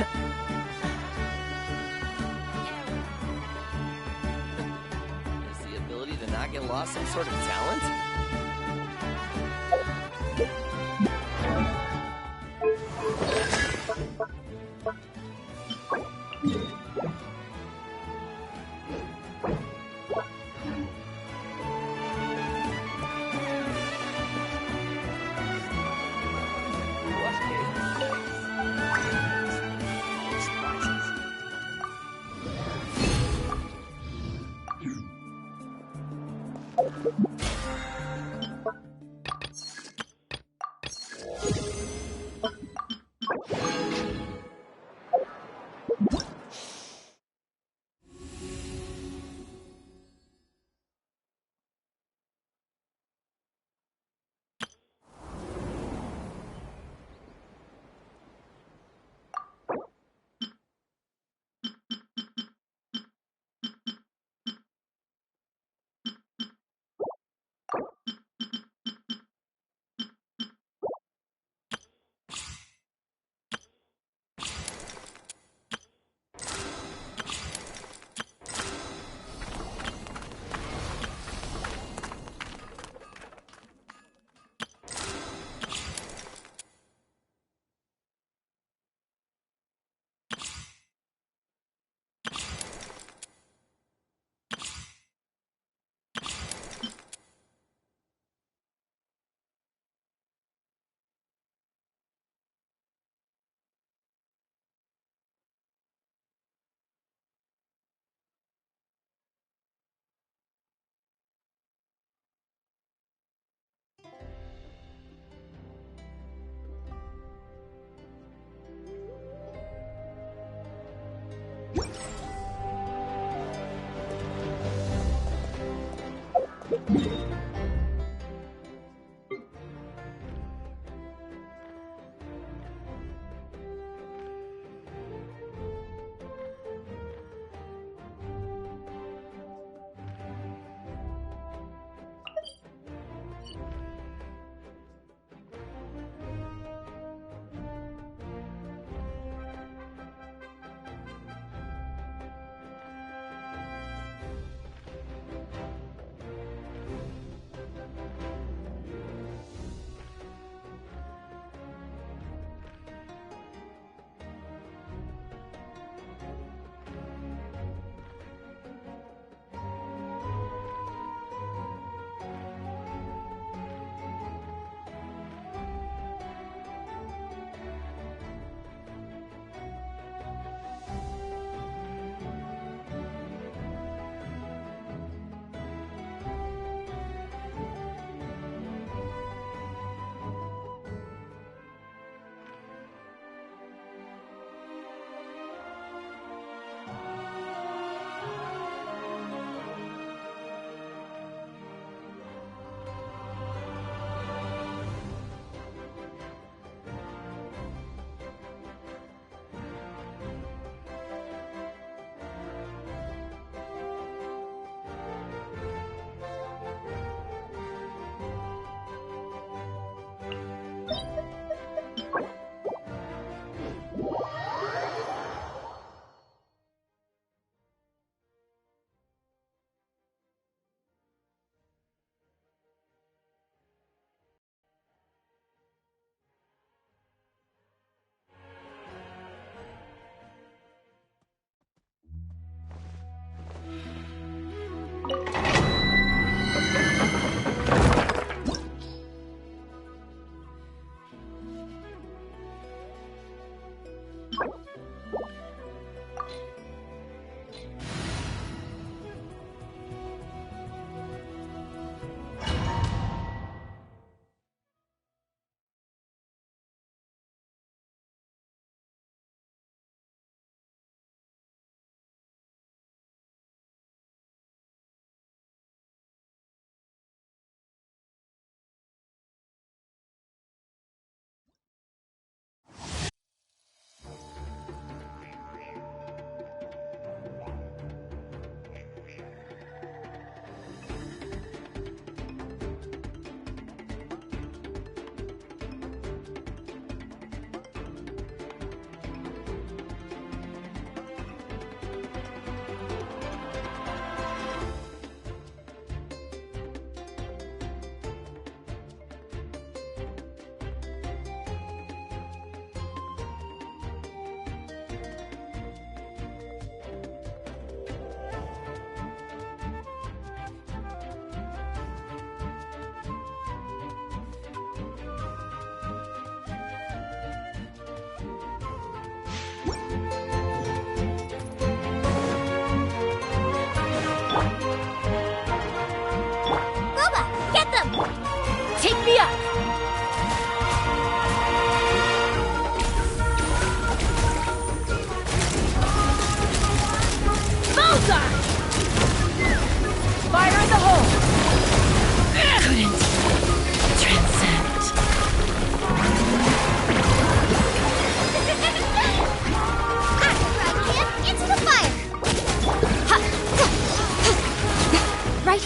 Is the ability to not get lost some sort of talent?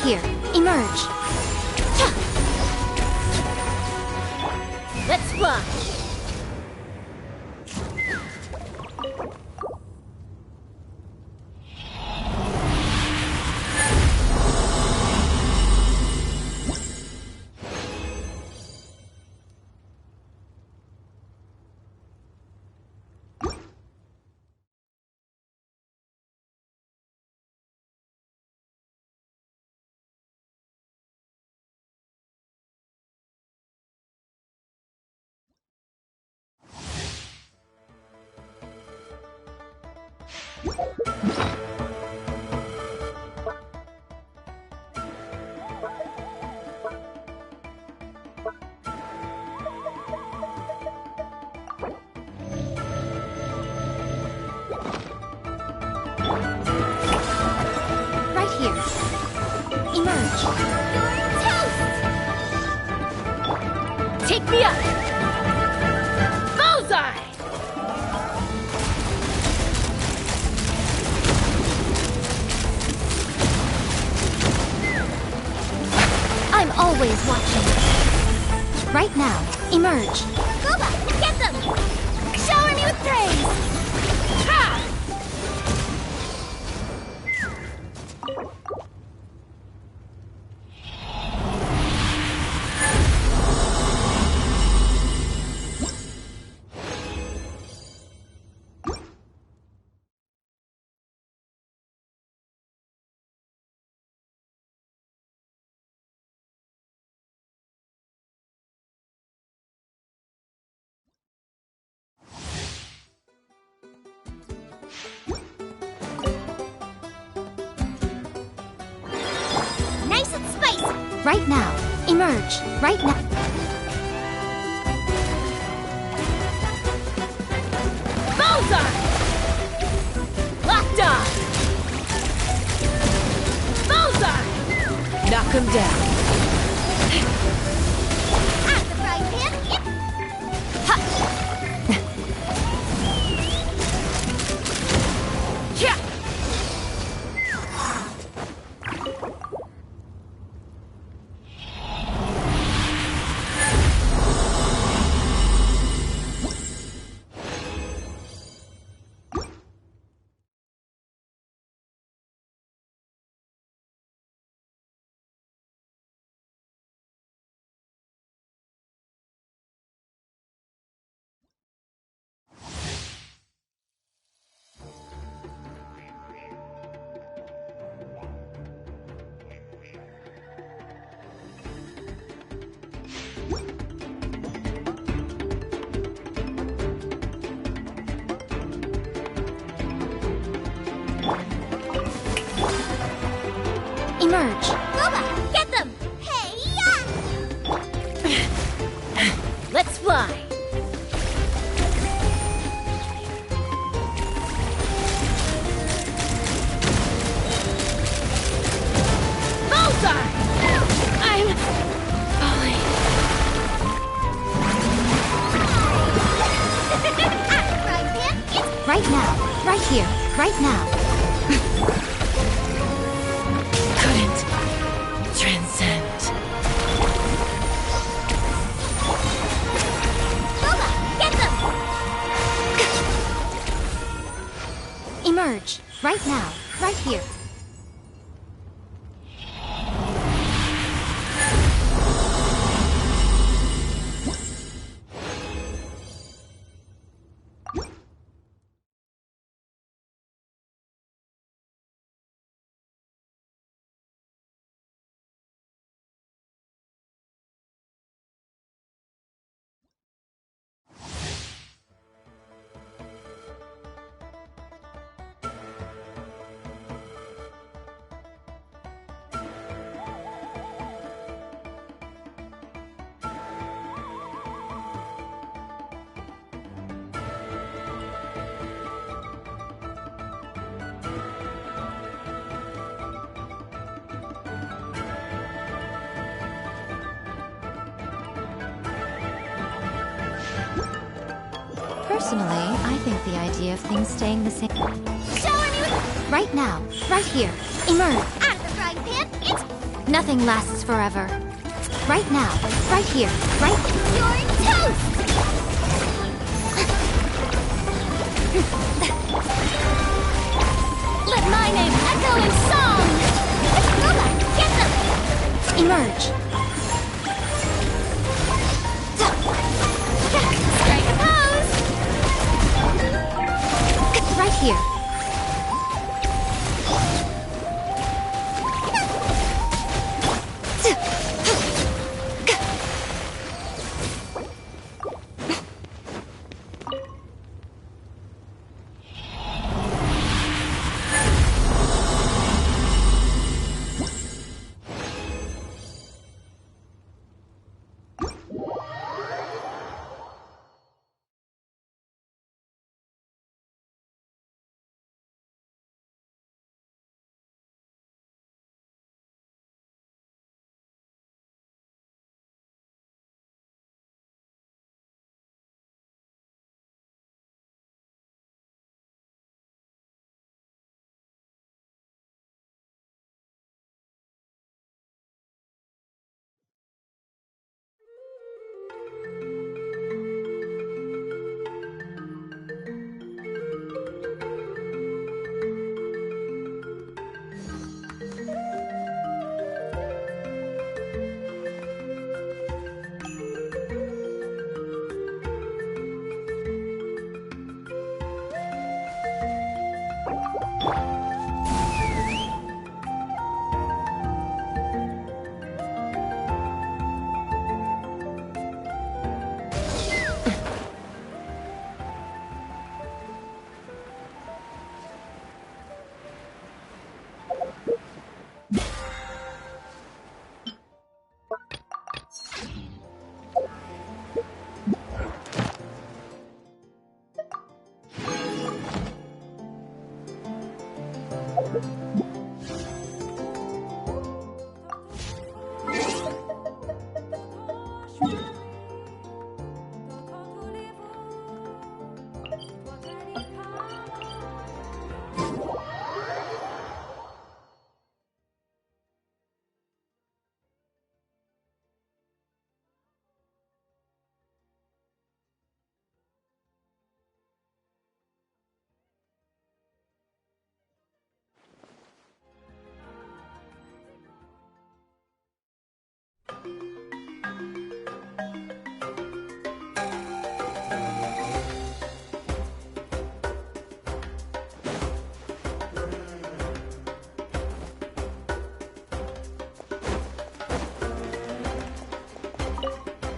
here. Emerge. Let's fly! Right here. Emerge. Toast! Take me up! Bullseye! I'm always watching. Right now. Emerge. Boba, get them! Shower me with praise! Ha! Nice and spicy! Right now. Emerge. Right now. Bullseye! Locked on! Bullseye! Knock him down. At the frying pan, Ha! Yeah! Emerge. Boba, get them! Hey, let's fly! Bullseye! I'm falling. Right now. Right here. Right now. Couldn't transcend. Boba, get them! Emerge. Right now. Right here. Personally, I think the idea of things staying the same. Shower me with... Right now. Right here. Emerge. Out of the frying pan, it's... Nothing lasts forever. Right now, right here, right... You're toast! Let my name echo in song! Lola, get them! Emerge. Strike a pose! Right here.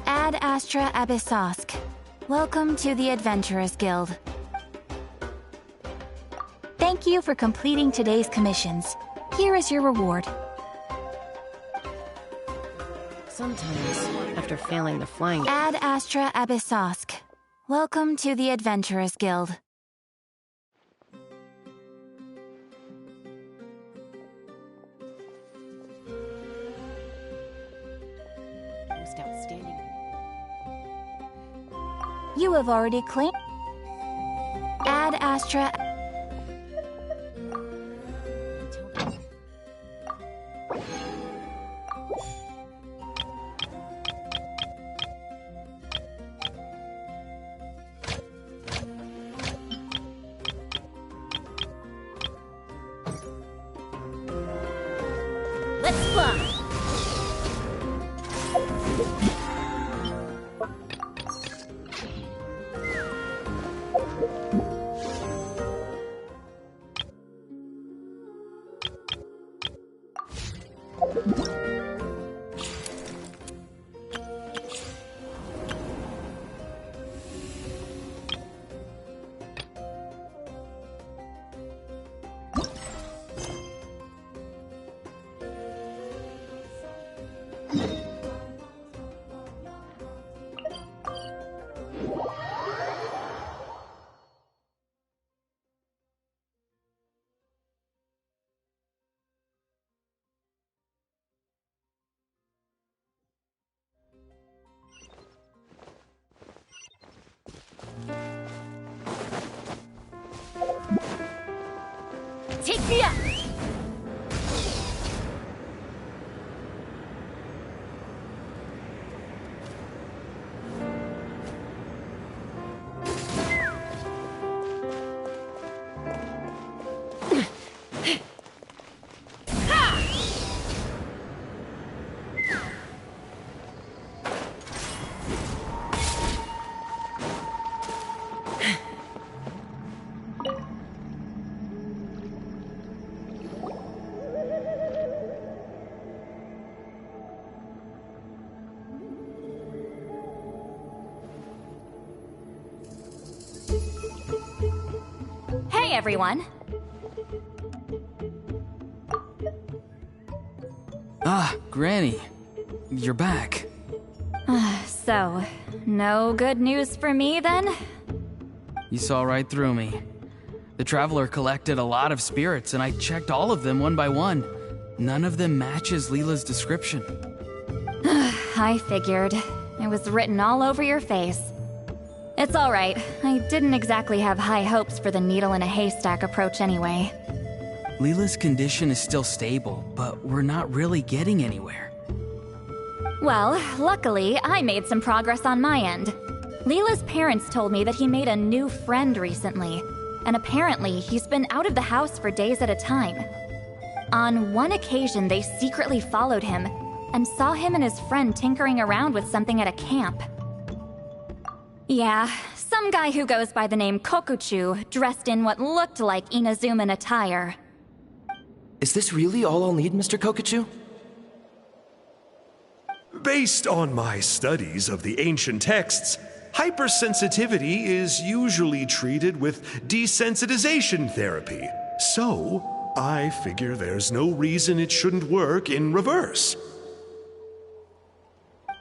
Ad Astra Abyssosk. Welcome to the Adventurers Guild. Thank you for completing today's commissions. Here is your reward. Sometimes, after failing the flying... Ad Astra Abyssosk. Welcome to the Adventurers Guild. Most outstanding. You have already claimed... Ad Astra... Let's fly! Take me up! Hi, everyone. Ah, Granny. You're back. So, no good news for me, then? You saw right through me. The Traveler collected a lot of spirits, and I checked all of them one by one. None of them matches Leela's description. I figured. It was written all over your face. It's alright. I didn't exactly have high hopes for the needle in a haystack approach anyway. Leela's condition is still stable, but we're not really getting anywhere. Well, luckily, I made some progress on my end. Leela's parents told me that he made a new friend recently, and apparently he's been out of the house for days at a time. On one occasion, they secretly followed him and saw him and his friend tinkering around with something at a camp. Yeah, some guy who goes by the name Kokuchu, dressed in what looked like Inazuman attire. Is this really all I'll need, Mr. Kokuchu? Based on my studies of the ancient texts, hypersensitivity is usually treated with desensitization therapy. So, I figure there's no reason it shouldn't work in reverse.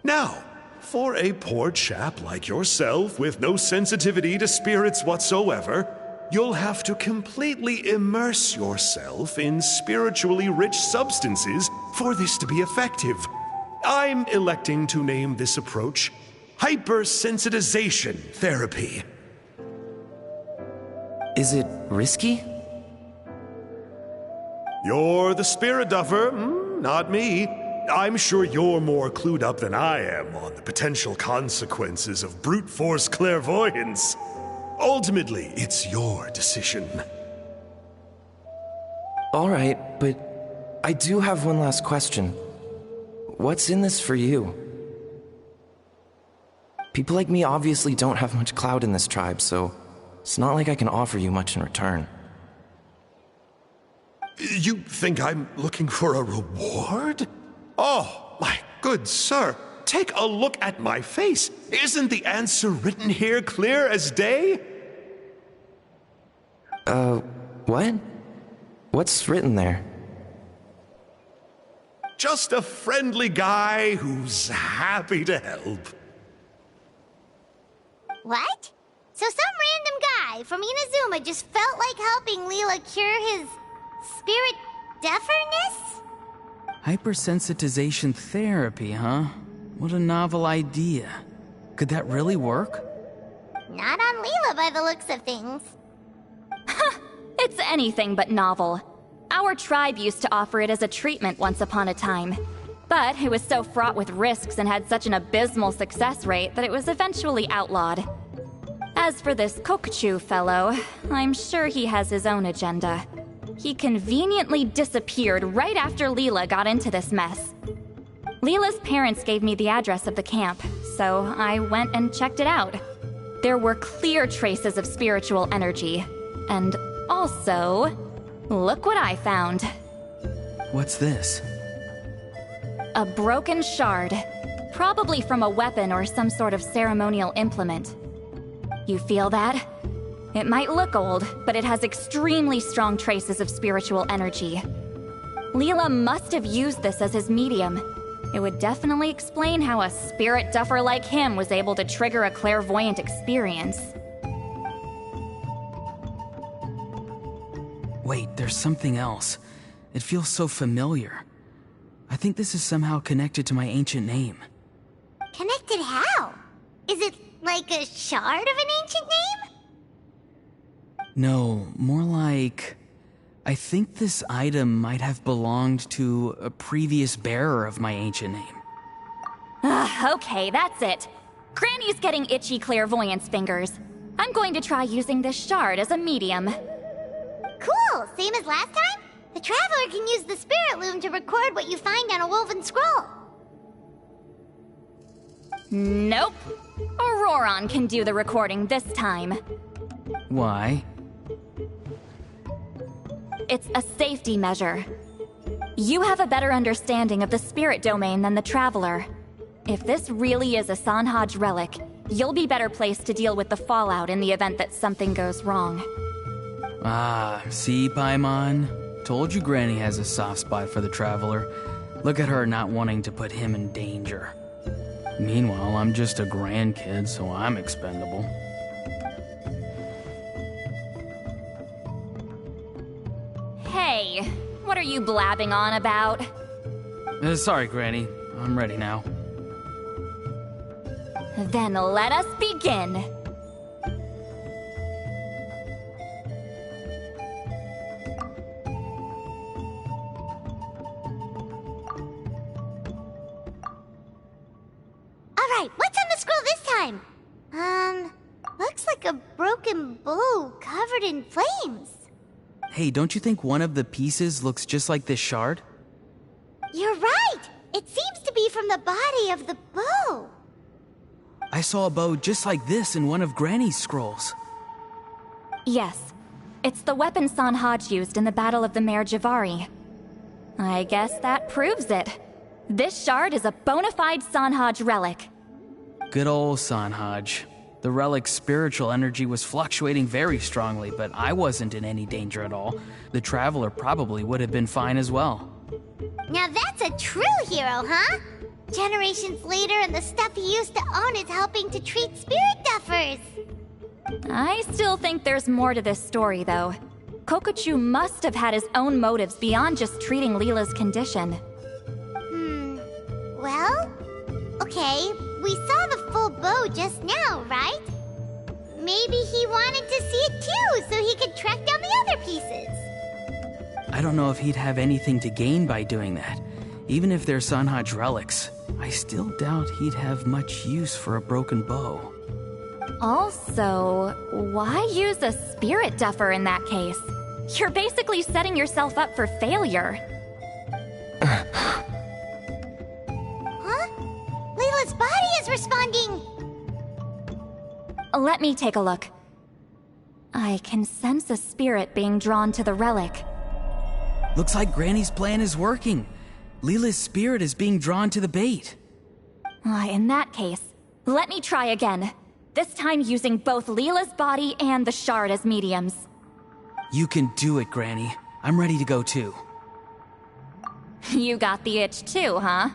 Now, for a poor chap like yourself with no sensitivity to spirits whatsoever, you'll have to completely immerse yourself in spiritually rich substances for this to be effective. I'm electing to name this approach hypersensitization therapy. Is it risky? You're the spirit duffer, not me. I'm sure you're more clued up than I am on the potential consequences of brute force clairvoyance. Ultimately, it's your decision. All right, but I do have one last question. What's in this for you? People like me obviously don't have much clout in this tribe, so it's not like I can offer you much in return. You think I'm looking for a reward? Oh, my good sir, take a look at my face. Isn't the answer written here clear as day? What? What's written there? Just a friendly guy who's happy to help. What? So some random guy from Inazuma just felt like helping Leela cure his spirit deafness? Hypersensitization therapy, huh? What a novel idea. Could that really work? Not on Leela by the looks of things. It's anything but novel. Our tribe used to offer it as a treatment once upon a time. But it was so fraught with risks and had such an abysmal success rate that it was eventually outlawed. As for this Kokuchu fellow, I'm sure he has his own agenda. He conveniently disappeared right after Leela got into this mess. Leela's parents gave me the address of the camp, so I went and checked it out. There were clear traces of spiritual energy. And also, look what I found. What's this? A broken shard. Probably from a weapon or some sort of ceremonial implement. You feel that? It might look old, but it has extremely strong traces of spiritual energy. Leela must have used this as his medium. It would definitely explain how a spirit duffer like him was able to trigger a clairvoyant experience. Wait, there's something else. It feels so familiar. I think this is somehow connected to my ancient name. Connected how? Is it like a shard of an ancient name? No, more like... I think this item might have belonged to a previous bearer of my ancient name. Okay, that's it. Granny's getting itchy clairvoyance fingers. I'm going to try using this shard as a medium. Cool, same as last time? The Traveler can use the Spirit Loom to record what you find on a woven scroll. Nope. Auroron can do the recording this time. Why? It's a safety measure. You have a better understanding of the spirit domain than the Traveler. If this really is a Sanhaj relic, you'll be better placed to deal with the fallout in the event that something goes wrong. Ah, see, Paimon? Told you Granny has a soft spot for the Traveler. Look at her not wanting to put him in danger. Meanwhile, I'm just a grandkid, so I'm expendable. Hey, what are you blabbing on about? Sorry, Granny. I'm ready now. Then let us begin. Alright, what's on the scroll this time? Looks like a broken bow covered in flames. Hey, don't you think one of the pieces looks just like this shard? You're right! It seems to be from the body of the bow. I saw a bow just like this in one of Granny's scrolls. Yes, it's the weapon Sanhaj used in the Battle of the Mare Javari. I guess that proves it. This shard is a bona fide Sanhaj relic. Good old Sanhaj. The relic's spiritual energy was fluctuating very strongly, but I wasn't in any danger at all. The Traveler probably would have been fine as well. Now that's a true hero, huh? Generations later and the stuff he used to own is helping to treat spirit duffers. I still think there's more to this story, though. Kokochu must have had his own motives beyond just treating Leela's condition. Well, okay, we saw the full bow just now, right? Maybe he wanted to see it too, so he could track down the other pieces. I don't know if he'd have anything to gain by doing that. Even if they're Sanhaj relics, I still doubt he'd have much use for a broken bow. Also, why use a spirit duffer in that case? You're basically setting yourself up for failure. Huh? Leela's body is responding! Let me take a look. I can sense a spirit being drawn to the relic. Looks like Granny's plan is working. Leela's spirit is being drawn to the bait. In that case, let me try again. This time using both Leela's body and the shard as mediums. You can do it, Granny. I'm ready to go too. You got the itch too, huh?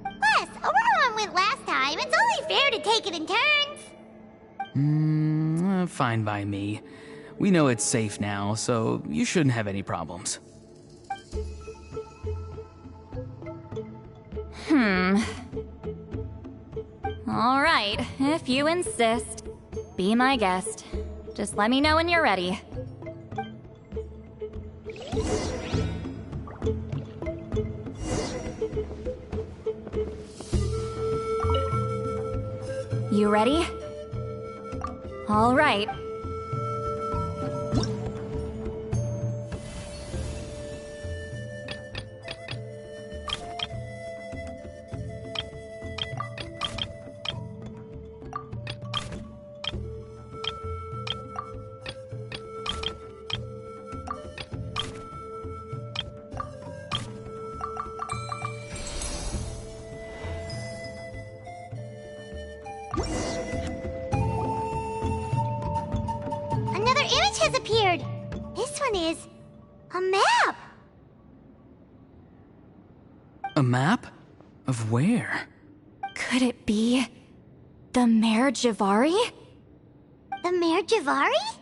Plus, Auroran went last time. It's only fair to take it in turns. Fine by me. We know it's safe now, so you shouldn't have any problems. All right, if you insist. Be my guest. Just let me know when you're ready. You ready? All right. Another image has appeared. This one is a map. A map? Of where? Could it be the Mare Javari? The Mare Javari?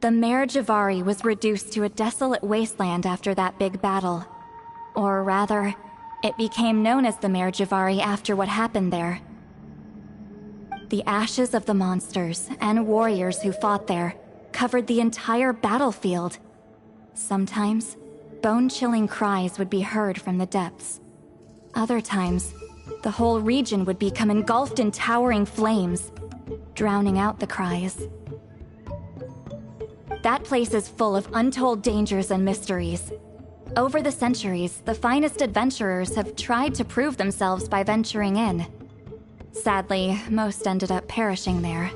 The Mare Javari was reduced to a desolate wasteland after that big battle. Or rather, it became known as the Mare Javari after what happened there. The ashes of the monsters and warriors who fought there covered the entire battlefield. Sometimes, bone-chilling cries would be heard from the depths. Other times, the whole region would become engulfed in towering flames, drowning out the cries. That place is full of untold dangers and mysteries. Over the centuries, the finest adventurers have tried to prove themselves by venturing in. Sadly, most ended up perishing there.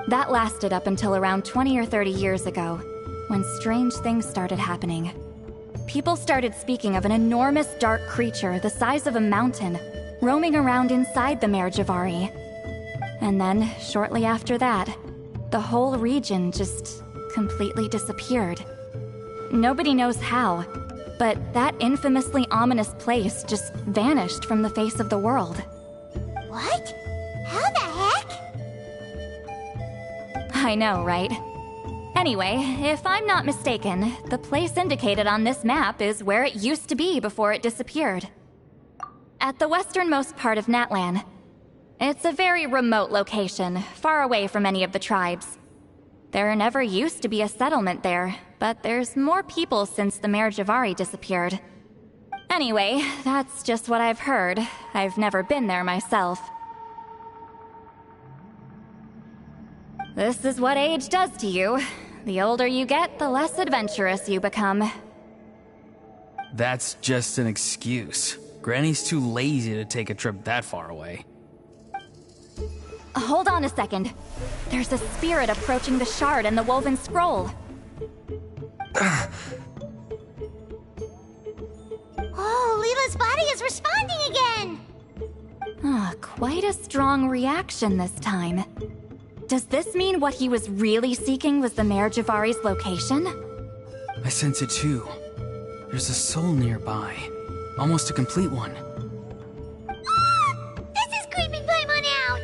That lasted up until around 20 or 30 years ago, when strange things started happening. People started speaking of an enormous dark creature the size of a mountain, roaming around inside the Mare Javari. And then, shortly after that, The whole region just completely disappeared. Nobody knows how, but that infamously ominous place just vanished from the face of the world. What? How the heck? I know, right? Anyway, if I'm not mistaken, the place indicated on this map is where it used to be before it disappeared. At the westernmost part of Natlan. It's a very remote location, far away from any of the tribes. There never used to be a settlement there, but there's more people since the Mare Javari disappeared. Anyway, that's just what I've heard. I've never been there myself. This is what age does to you. The older you get, the less adventurous you become. That's just an excuse. Granny's too lazy to take a trip that far away. Hold on a second. There's a spirit approaching the shard and the woven scroll. Oh, Leela's body is responding again! Quite a strong reaction this time. Does this mean what he was really seeking was the Mare Javari's location? I sense it too. There's a soul nearby. Almost a complete one. This is creeping Paimon out!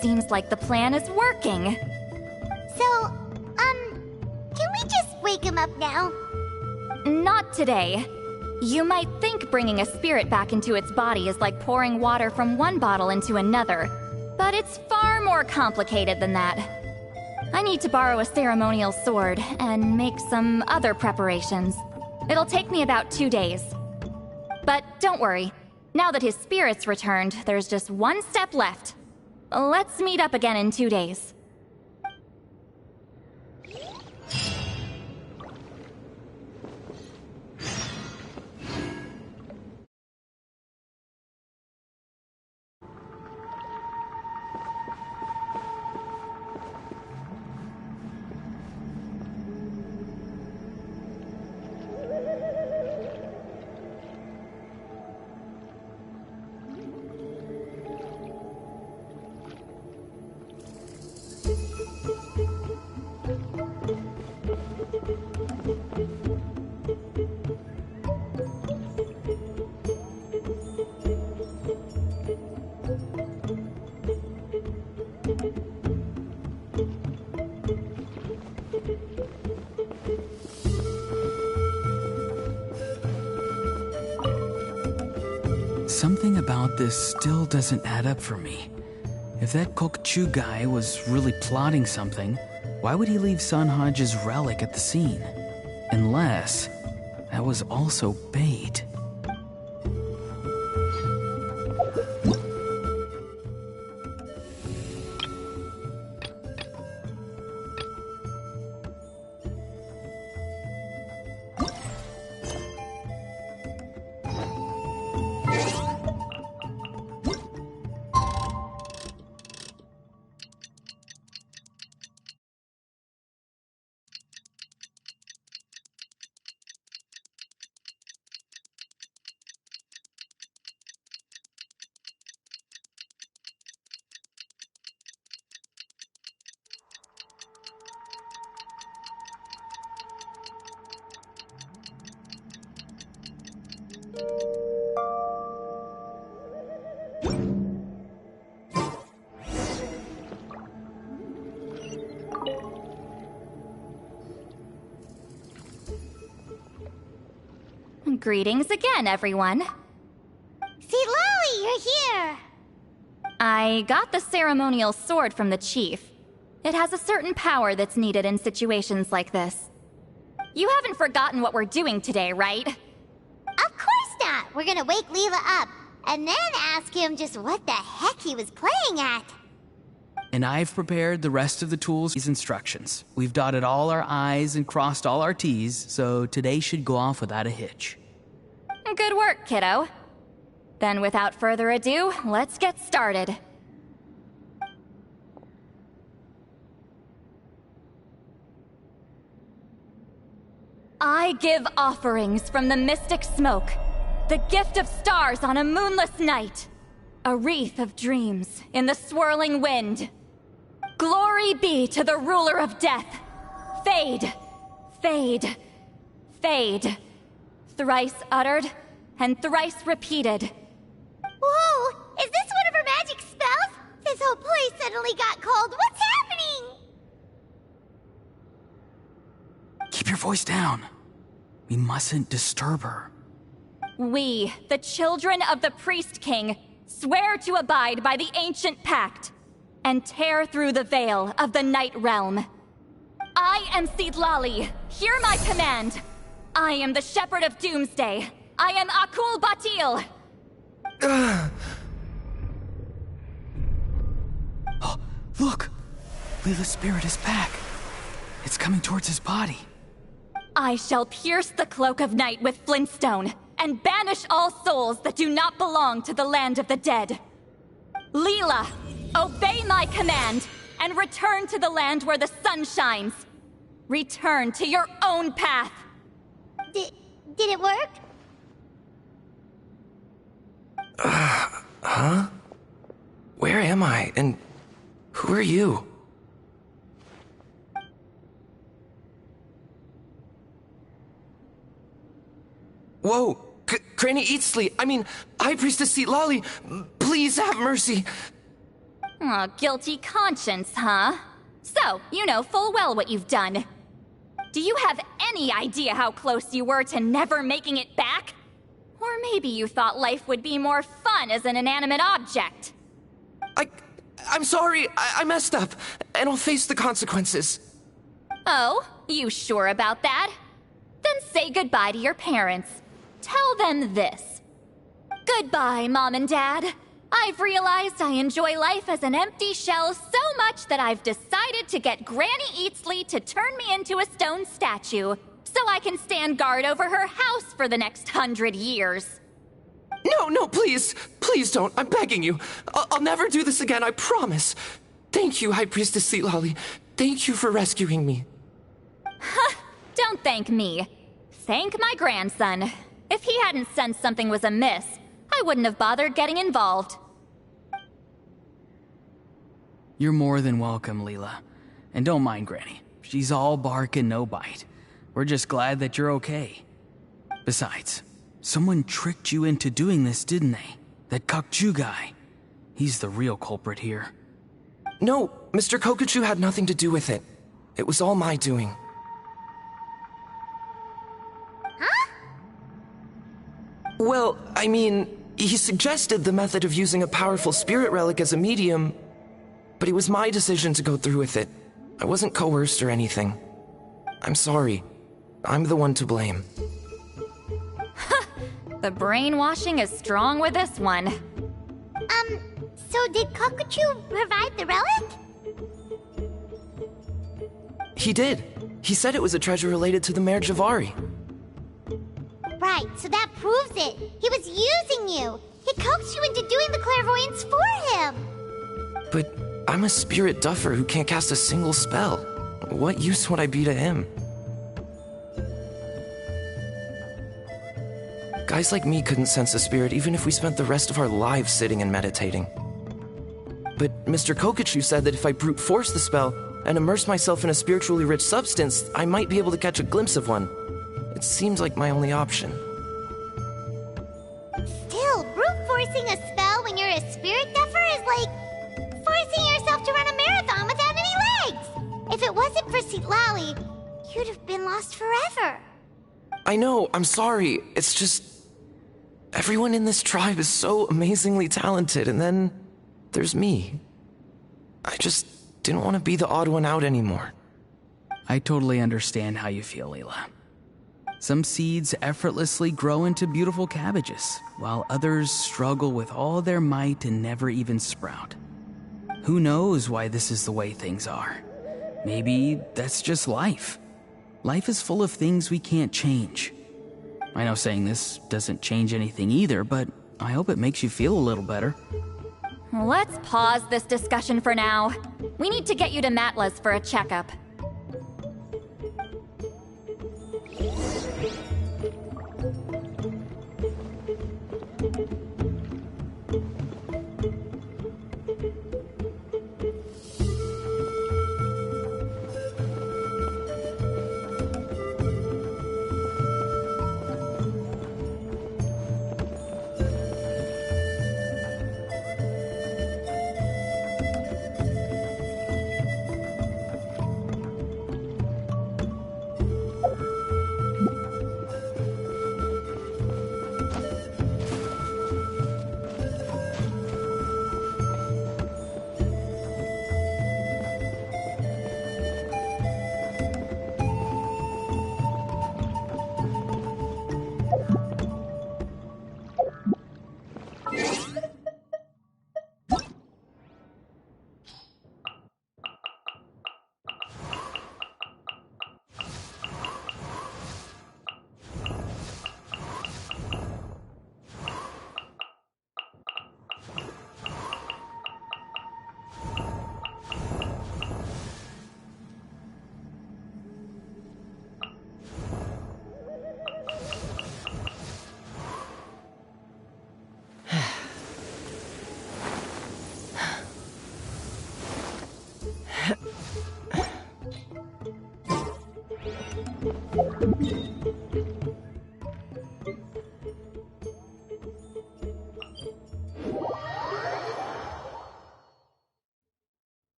Seems like the plan is working. So, can we just wake him up now? Not today. You might think bringing a spirit back into its body is like pouring water from one bottle into another, but it's far more complicated than that. I need to borrow a ceremonial sword and make some other preparations. It'll take me about 2 days. But don't worry, now that his spirit's returned, there's just one step left. Let's meet up again in 2 days. Something about this still doesn't add up for me. If that Kokchu guy was really plotting something, why would he leave Sanhage's relic at the scene? Unless that was also bait. Greetings again, everyone. See, Lolly, you're here! I got the ceremonial sword from the chief. It has a certain power that's needed in situations like this. You haven't forgotten what we're doing today, right? Of course not! We're gonna wake Leela up, and then ask him just what the heck he was playing at. And I've prepared the rest of the tools' instructions. We've dotted all our I's and crossed all our T's, so today should go off without a hitch. Good work, kiddo. Then without further ado, let's get started. I give offerings from the mystic smoke, the gift of stars on a moonless night. a wreath of dreams in the swirling wind. Glory be to the ruler of death. Fade, fade, fade. Thrice uttered and thrice repeated. Whoa! Is this one of her magic spells? This whole place suddenly got cold. What's happening? Keep your voice down. We mustn't disturb her. We, the children of the Priest King, swear to abide by the ancient pact and tear through the veil of the Night Realm. I am Citlali. Hear my command. I am the Shepherd of Doomsday. I am Akul Batil. Oh, look! Lila's spirit is back. It's coming towards his body. I shall pierce the cloak of night with Flintstone and banish all souls that do not belong to the land of the dead. Lila, obey my command and return to the land where the sun shines. Return to your own path. Did it work? Huh? Where am I? And who are you? Whoa! Granny Eatsley, High Priestess Citlali, please have mercy! Oh, guilty conscience, huh? So, you know full well what you've done. Do you have any idea how close you were to never making it back? Or maybe you thought life would be more fun as an inanimate object. I'm sorry, I messed up, and I'll face the consequences. Oh, you sure about that? Then say goodbye to your parents. Tell them this. Goodbye, Mom and Dad. I've realized I enjoy life as an empty shell so much that I've decided to get Granny Eatsley to turn me into a stone statue, so I can stand guard over her house for the next 100 years. No, please! Please don't, I'm begging you. I'll never do this again, I promise. Thank you, High Priestess Citlali. Thank you for rescuing me. Don't thank me. Thank my grandson. If he hadn't sensed something was amiss, I wouldn't have bothered getting involved. You're more than welcome, Lila. And don't mind Granny. She's all bark and no bite. We're just glad that you're okay. Besides, someone tricked you into doing this, didn't they? That Kokchu guy. He's the real culprit here. No, Mr. Kokuchu had nothing to do with it. It was all my doing. Huh? Well, he suggested the method of using a powerful spirit relic as a medium, but it was my decision to go through with it. I wasn't coerced or anything. I'm sorry. I'm the one to blame. The brainwashing is strong with this one. So did Kokuchu provide the relic? He did. He said it was a treasure related to the Mare Javari. Right, so that proves it. He was using you. He coaxed you into doing the clairvoyance for him. But I'm a spirit duffer who can't cast a single spell. What use would I be to him? Guys like me couldn't sense a spirit even if we spent the rest of our lives sitting and meditating. But Mr. Kokuchu said that if I brute force the spell and immerse myself in a spiritually rich substance, I might be able to catch a glimpse of one. It seems like my only option. Still, brute forcing a spell when you're a spirit duffer is like forcing yourself to run a marathon without any legs. If it wasn't for Citlali, you'd have been lost forever. I know, I'm sorry. It's just... everyone in this tribe is so amazingly talented, and then there's me. I just didn't want to be the odd one out anymore. I totally understand how you feel, Lila. Some seeds effortlessly grow into beautiful cabbages, while others struggle with all their might and never even sprout. Who knows why this is the way things are? Maybe that's just life. Life is full of things we can't change. I know saying this doesn't change anything either, but I hope it makes you feel a little better. Let's pause this discussion for now. We need to get you to Matla's for a checkup.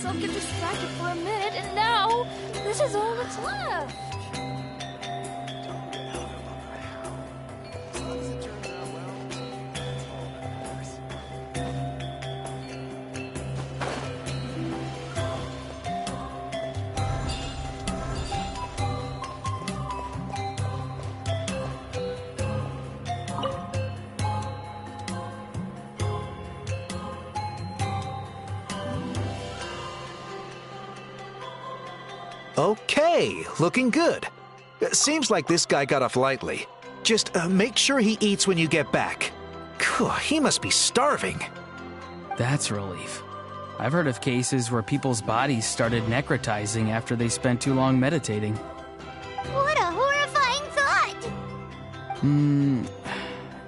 myself get distracted for a minute, and now this is all that's left. Okay, looking good. Seems like this guy got off lightly. Just make sure he eats when you get back. Phew, he must be starving. That's a relief. I've heard of cases where people's bodies started necrotizing after they spent too long meditating. What a horrifying thought!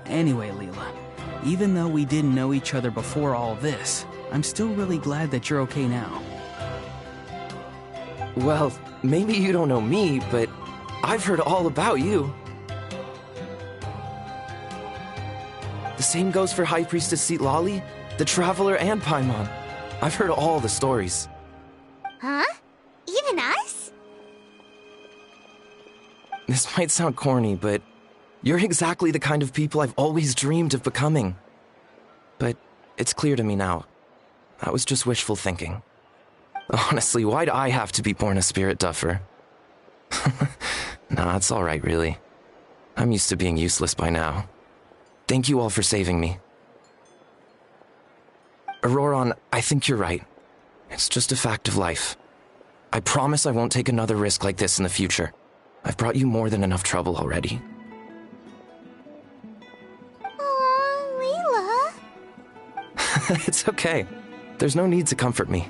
Anyway, Leela, even though we didn't know each other before all this, I'm still really glad that you're okay now. Well, maybe you don't know me, but I've heard all about you. The same goes for High Priestess Lyney, the Traveler, and Paimon. I've heard all the stories. Huh? Even us? This might sound corny, but you're exactly the kind of people I've always dreamed of becoming. But it's clear to me now. That was just wishful thinking. Honestly, why'd I have to be born a spirit duffer? Nah, it's alright, really. I'm used to being useless by now. Thank you all for saving me. Auroron, I think you're right. It's just a fact of life. I promise I won't take another risk like this in the future. I've brought you more than enough trouble already. Aw, Leela. It's okay. There's no need to comfort me.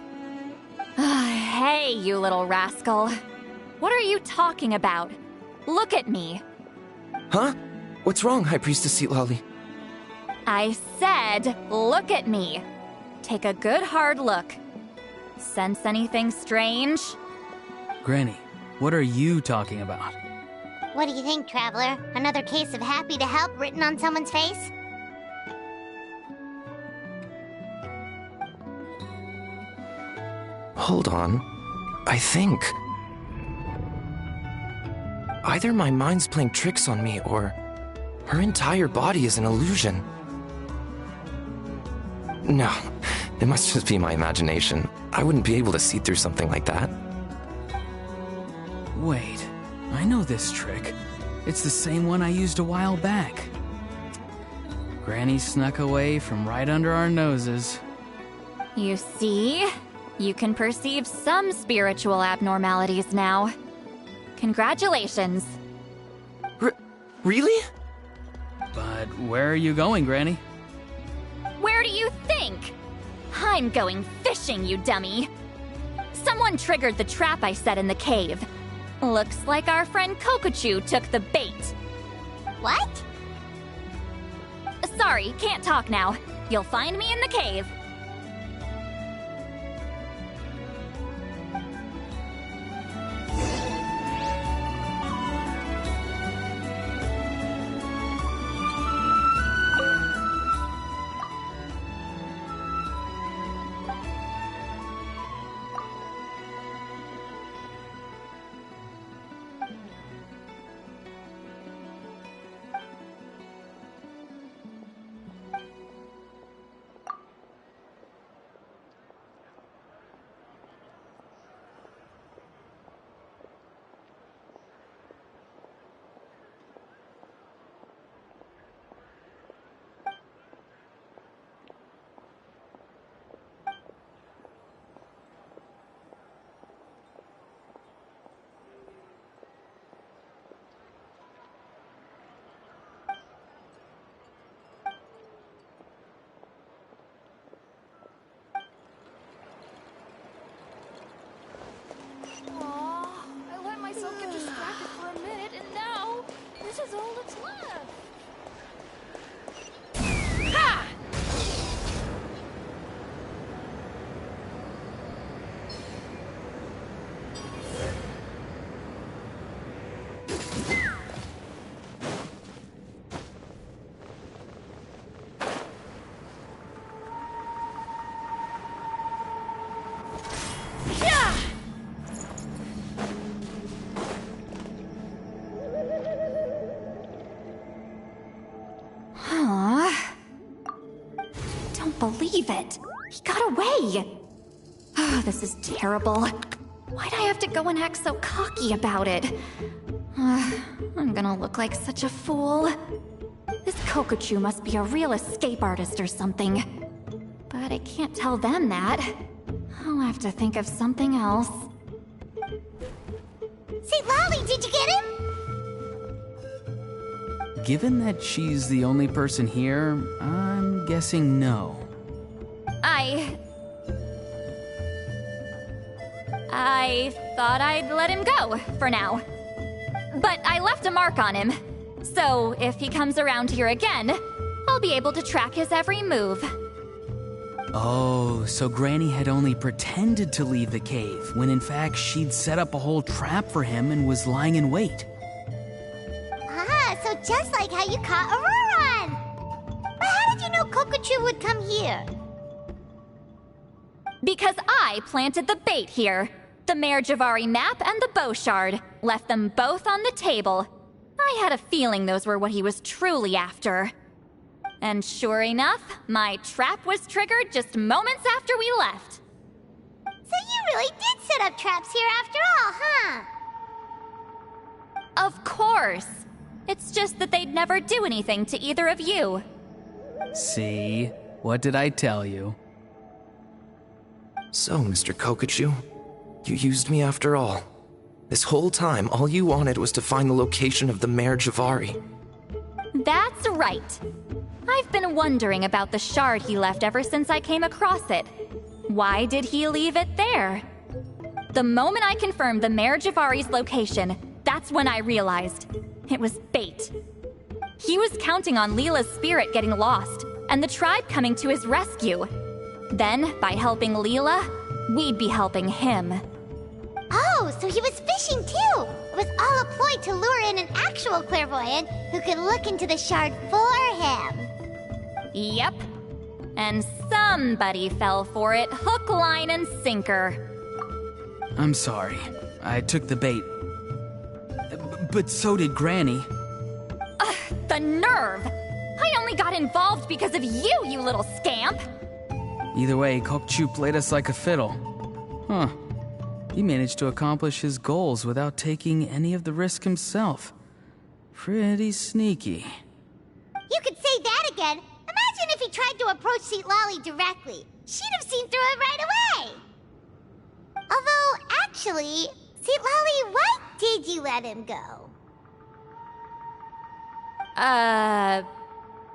Hey, you little rascal. What are you talking about? Look at me. Huh? What's wrong, High Priestess Lyney? I said, look at me. Take a good hard look. Sense anything strange? Granny, what are you talking about? What do you think, Traveler? Another case of happy to help written on someone's face? Hold on. I think... either my mind's playing tricks on me, or her entire body is an illusion. No, it must just be my imagination. I wouldn't be able to see through something like that. Wait, I know this trick. It's the same one I used a while back. Granny snuck away from right under our noses. You see? You can perceive some spiritual abnormalities now. Congratulations. Really? But where are you going, Granny? Where do you think? I'm going fishing, you dummy. Someone triggered the trap I set in the cave. Looks like our friend Kokochu took the bait. What? Sorry, can't talk now. You'll find me in the cave. believe it. He got away. Oh, this is terrible. Why'd I have to go and act so cocky about it? I'm gonna look like such a fool. This Kokochu must be a real escape artist or something. But I can't tell them that. I'll have to think of something else. St. Lally, did you get him? Given that she's the only person here, I'm guessing no. I thought I'd let him go, for now. But I left a mark on him. So if he comes around here again, I'll be able to track his every move. Oh, so Granny had only pretended to leave the cave, when in fact she'd set up a whole trap for him and was lying in wait. Ah, so just like how you caught Auroron! But how did you know Kokochu would come here? Because I planted the bait here. The Mare Javari map and the bow shard. Left them both on the table. I had a feeling those were what he was truly after. And sure enough, my trap was triggered just moments after we left. So you really did set up traps here after all, huh? Of course. It's just that they'd never do anything to either of you. See? What did I tell you? So, Mr. Kokochu, you used me after all. This whole time, all you wanted was to find the location of the Mare Javari. That's right. I've been wondering about the shard he left ever since I came across it. Why did he leave it there? The moment I confirmed the Mare Javari's location, that's when I realized it was bait. He was counting on Leela's spirit getting lost and the tribe coming to his rescue. Then, by helping Leela, we'd be helping him. Oh, so he was fishing too! It was all a ploy to lure in an actual clairvoyant who could look into the shard for him. Yep. And somebody fell for it, hook, line, and sinker. I'm sorry. I took the bait. But so did Granny. Ugh, the nerve! I only got involved because of you, you little scamp! Either way, Kokchu played us like a fiddle. Huh. He managed to accomplish his goals without taking any of the risk himself. Pretty sneaky. You could say that again. Imagine if he tried to approach St. Lally directly. She'd have seen through it right away. Although, actually, St. Lally, why did you let him go?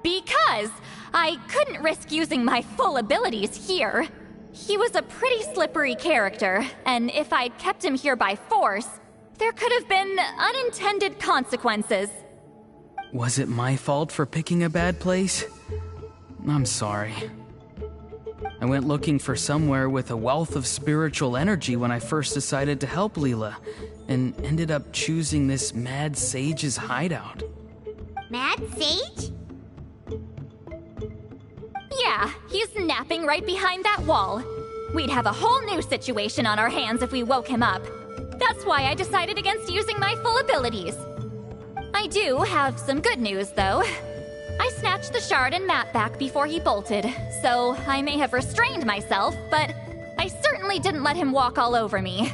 Because I couldn't risk using my full abilities here. He was a pretty slippery character, and if I'd kept him here by force, there could have been unintended consequences. Was it my fault for picking a bad place? I'm sorry. I went looking for somewhere with a wealth of spiritual energy when I first decided to help Leela, and ended up choosing this Mad Sage's hideout. Mad Sage? Yeah, he's napping right behind that wall. We'd have a whole new situation on our hands if we woke him up. That's why I decided against using my full abilities. I do have some good news, though. I snatched the shard and map back before he bolted, so I may have restrained myself, but I certainly didn't let him walk all over me.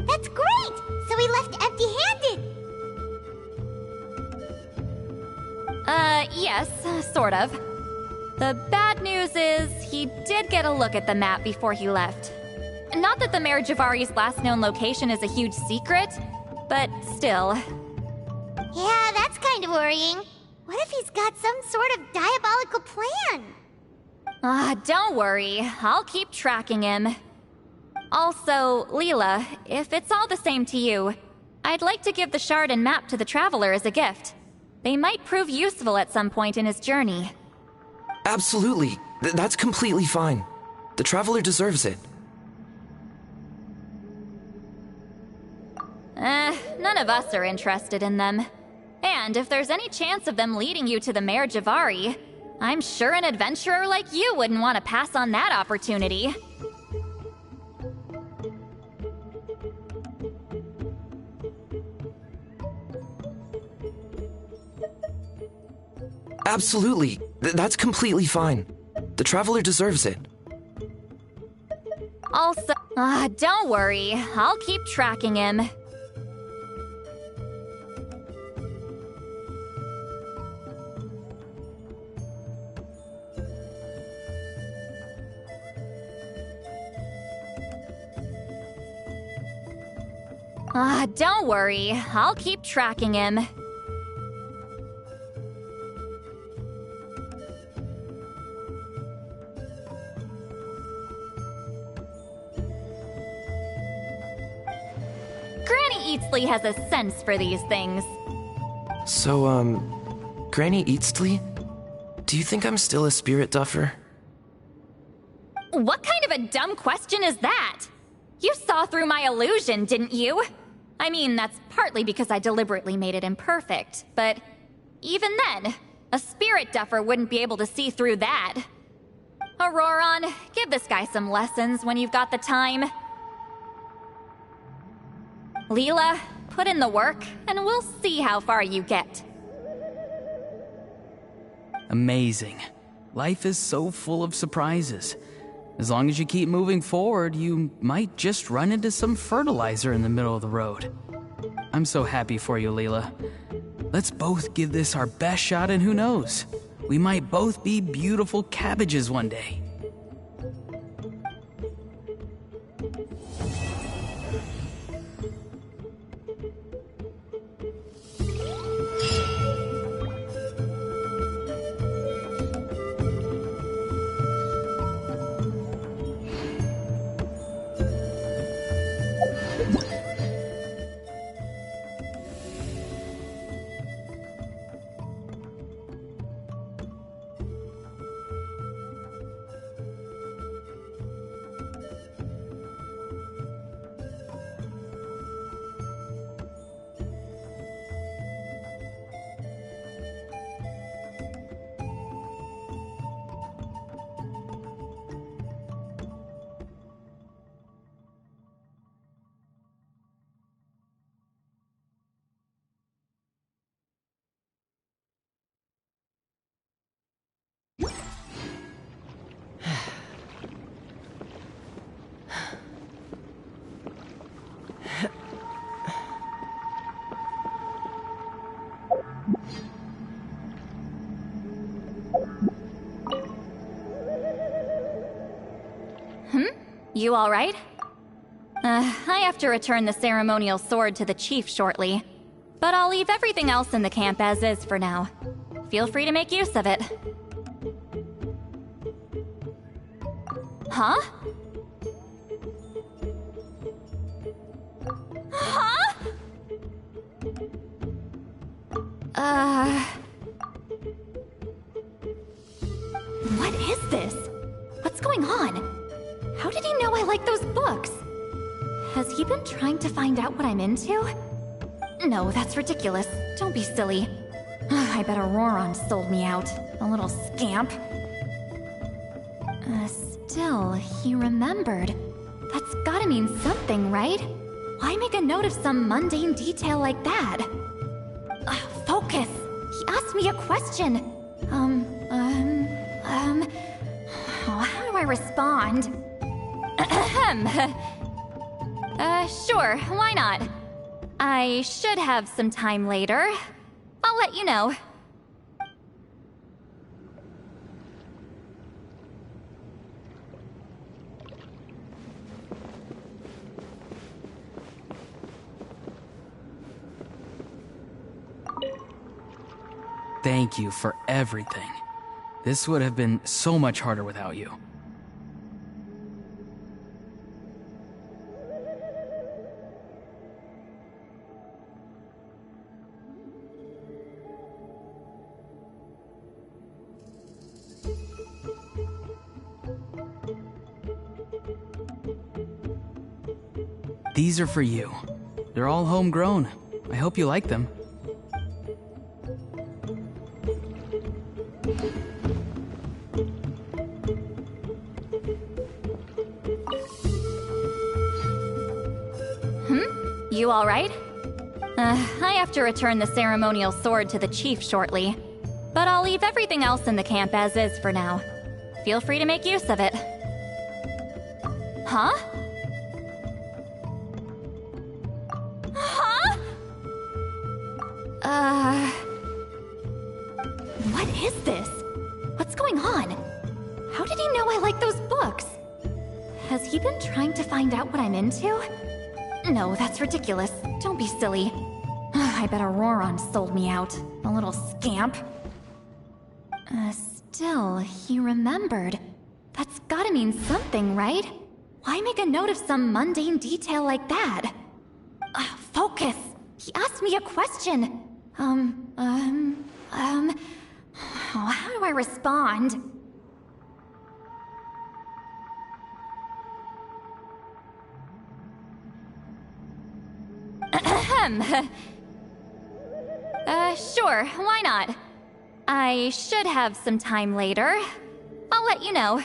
That's great! So he left empty-handed! Yes, sort of. The bad news is, he did get a look at the map before he left. Not that the Mare Javari's last known location is a huge secret, but still. Yeah, that's kind of worrying. What if he's got some sort of diabolical plan? Don't worry. I'll keep tracking him. Also, Leela, if it's all the same to you, I'd like to give the shard and map to the Traveler as a gift. They might prove useful at some point in his journey. Absolutely. That's completely fine. The Traveler deserves it. None of us are interested in them. And if there's any chance of them leading you to the Mare Javari, I'm sure an adventurer like you wouldn't want to pass on that opportunity. Absolutely. That's completely fine. The traveler deserves it. Also, don't worry. I'll keep tracking him. Don't worry. I'll keep tracking him. Granny Eatsley has a sense for these things. So, Granny Eatsley? Do you think I'm still a spirit duffer? What kind of a dumb question is that? You saw through my illusion, didn't you? I mean, that's partly because I deliberately made it imperfect, but even then, a spirit duffer wouldn't be able to see through that. Auroron, give this guy some lessons when you've got the time. Leela, put in the work, and we'll see how far you get. Amazing. Life is so full of surprises. As long as you keep moving forward, you might just run into some fertilizer in the middle of the road. I'm so happy for you, Leela. Let's both give this our best shot, and who knows? We might both be beautiful cabbages one day. You all right? I have to return the ceremonial sword to the chief shortly, but I'll leave everything else in the camp as is for now. Feel free to make use of it. Huh? Huh? What is this? What's going on? How did he know I like those books? Has he been trying to find out what I'm into? No, that's ridiculous. Don't be silly. I bet Auroron sold me out. A little scamp. Still, he remembered. That's gotta mean something, right? Why make a note of some mundane detail like that? Focus! He asked me a question. How do I respond? Sure, why not? I should have some time later. I'll let you know. Thank you for everything. This would have been so much harder without you. These are for you. They're all homegrown. I hope you like them. You all right? I have to return the ceremonial sword to the chief shortly, but I'll leave everything else in the camp as is for now. feel free to make use of it. Huh? Huh? What is this? What's going on? How did he know I like those books? Has he been trying to find out what I'm into? No, that's ridiculous. Don't be silly. I bet Auroron sold me out. A little scamp. Still, he remembered. That's gotta mean something, right? Why make a note of some mundane detail like that? Focus! He asked me a question. How do I respond? Sure, why not? I should have some time later. I'll let you know.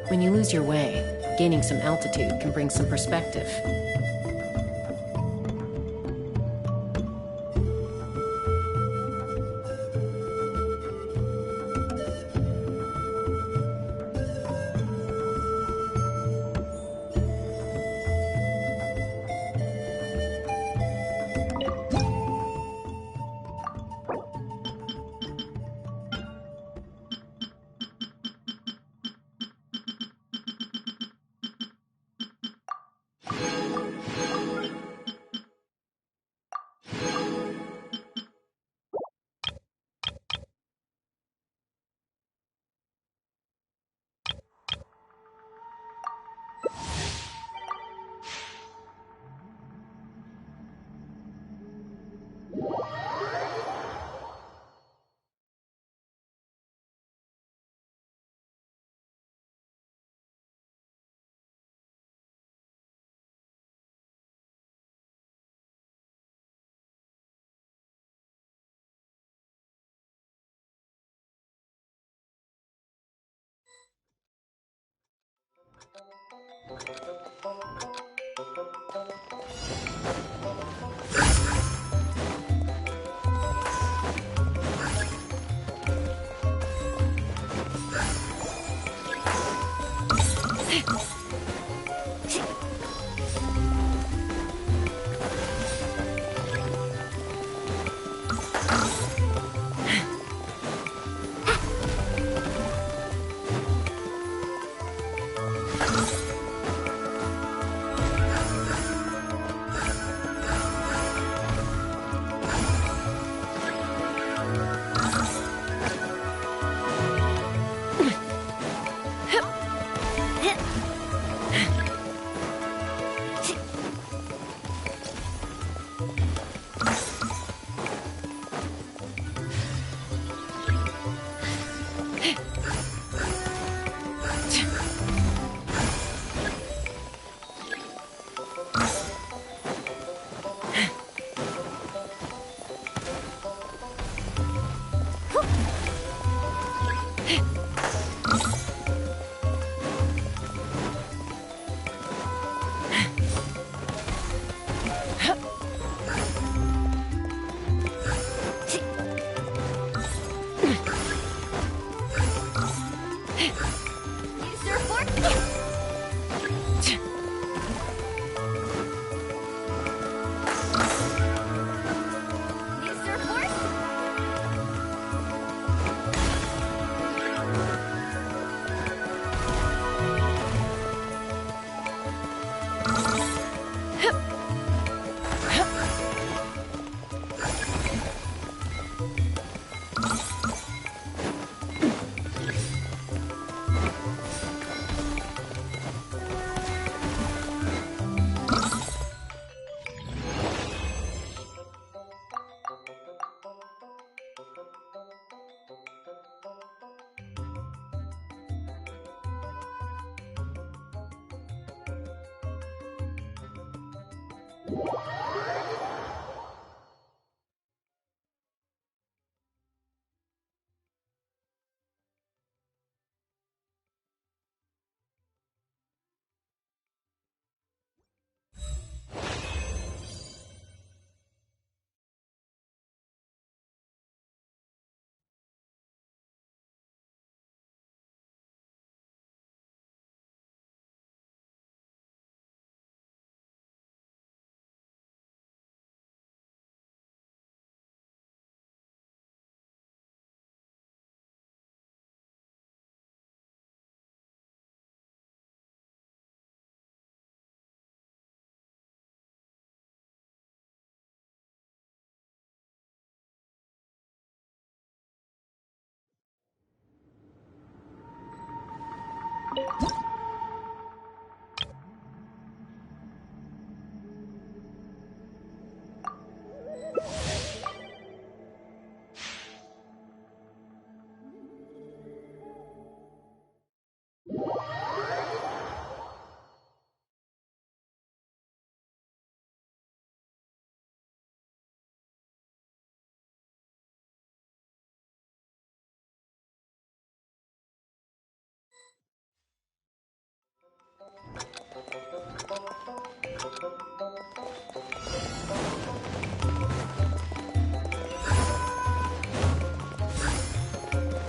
When you lose your way, gaining some altitude can bring some perspective.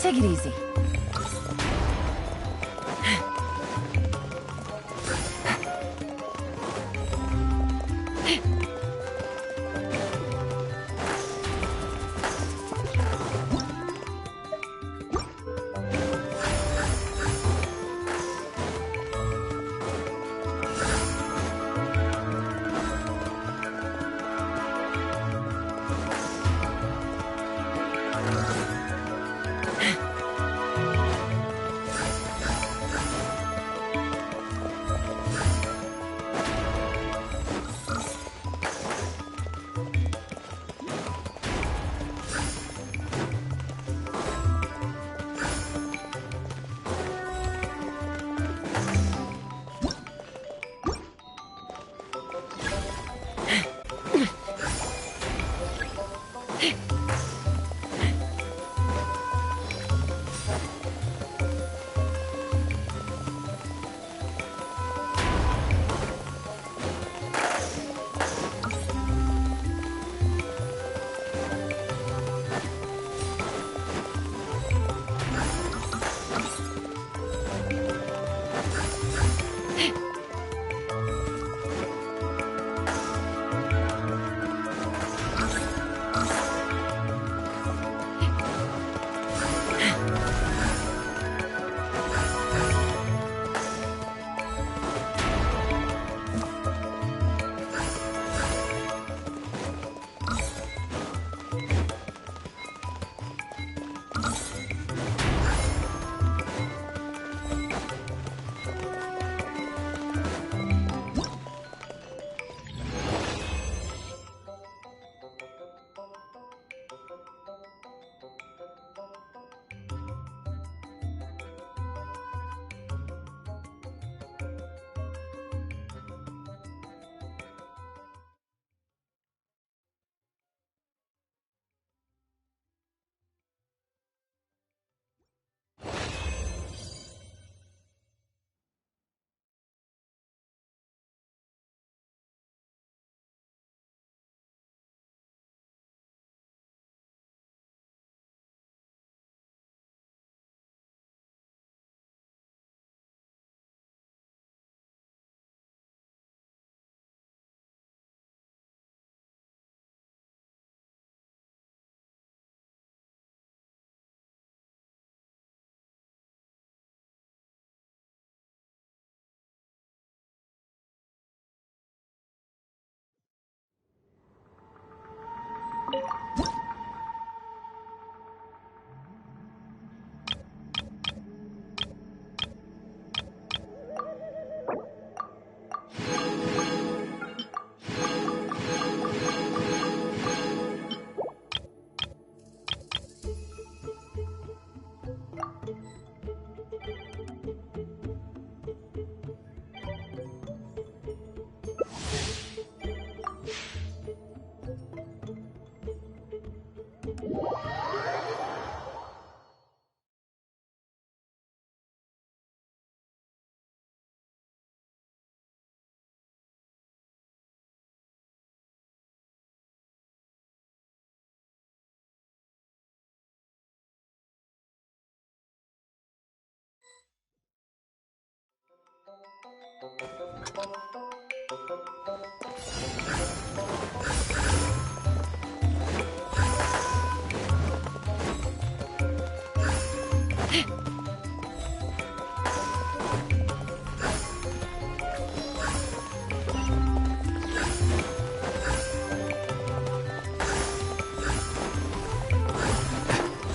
Take it easy.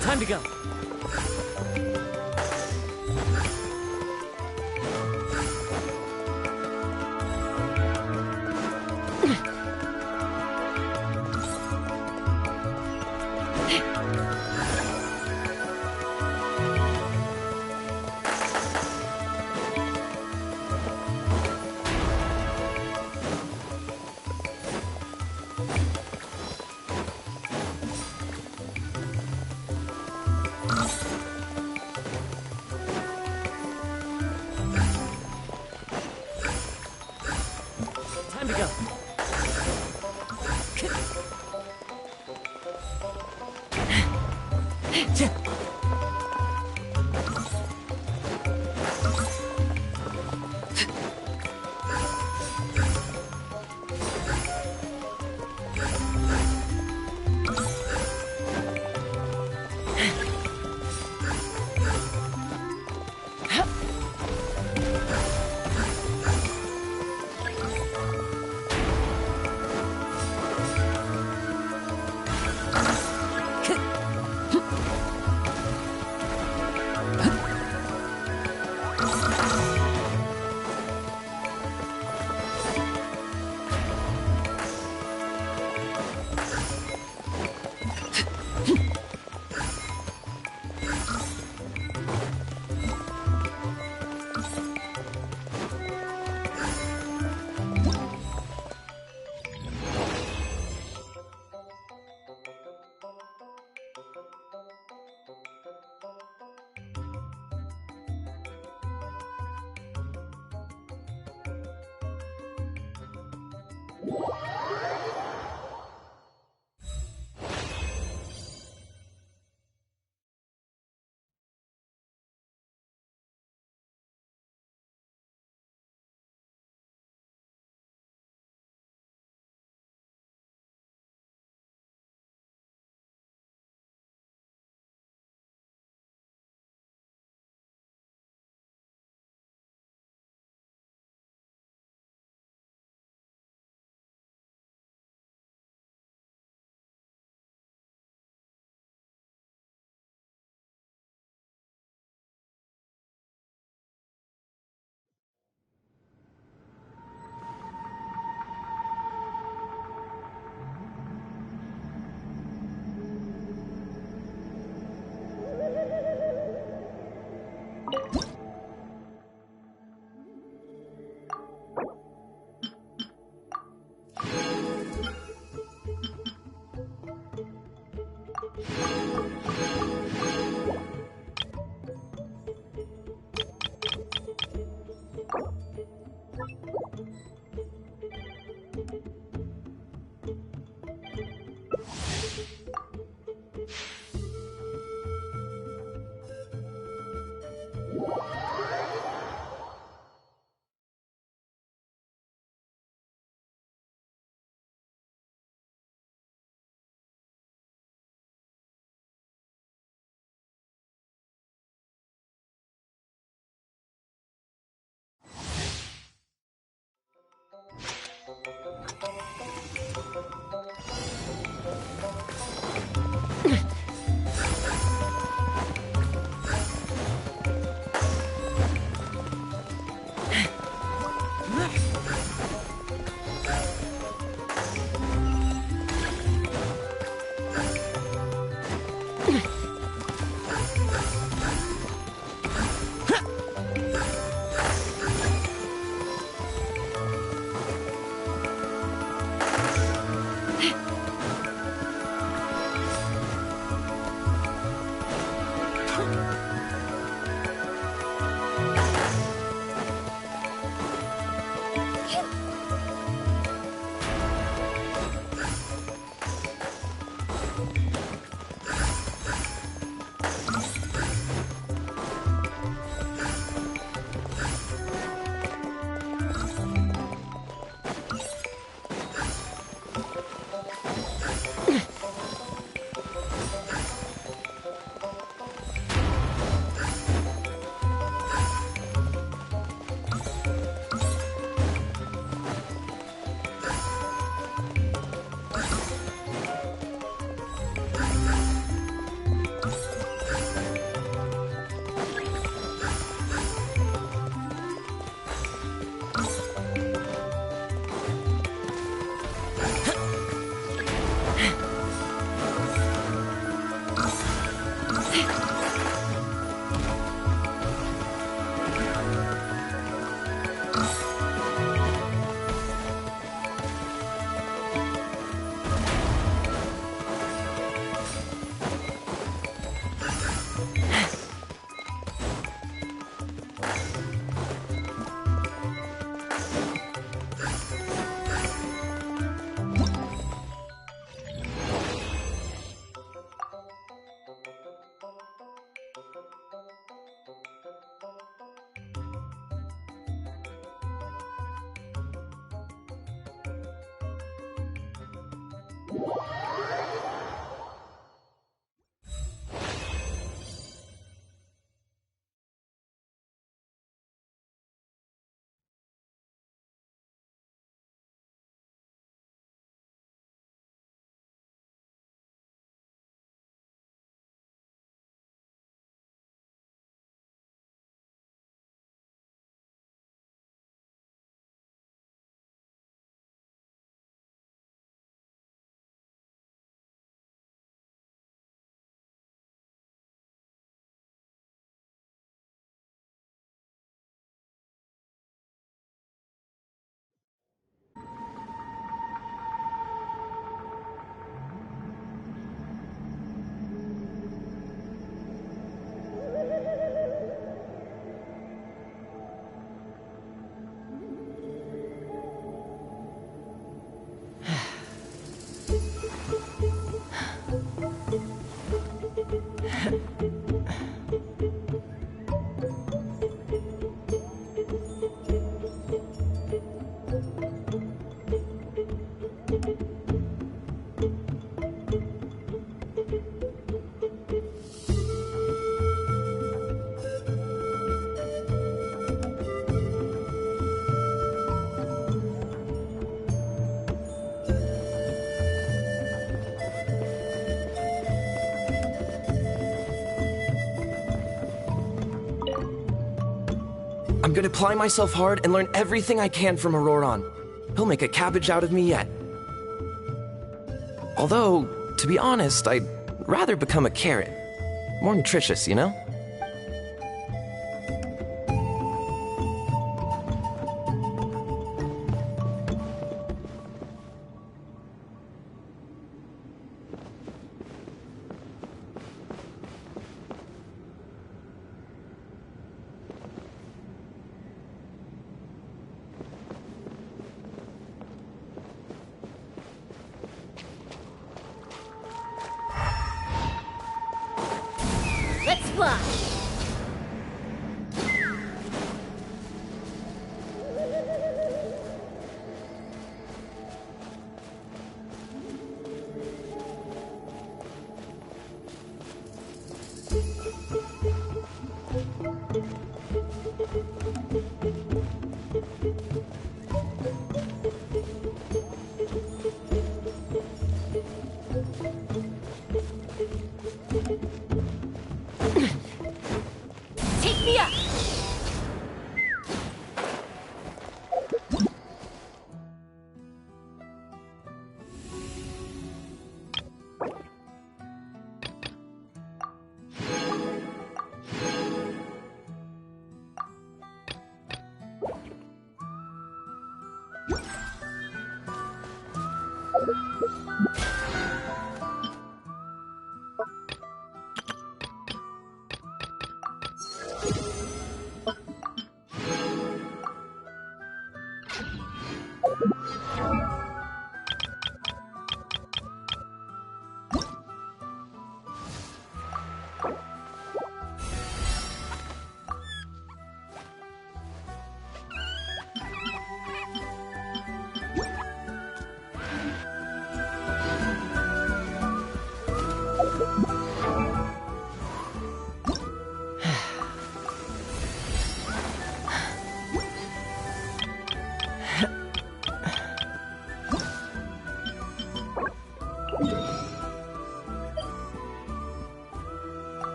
Time to go. Time to go. I'm gonna apply myself hard and learn everything I can from Auroron. He'll make a cabbage out of me yet. Although, to be honest, I'd rather become a carrot. More nutritious, you know? Let's fly! Take me up!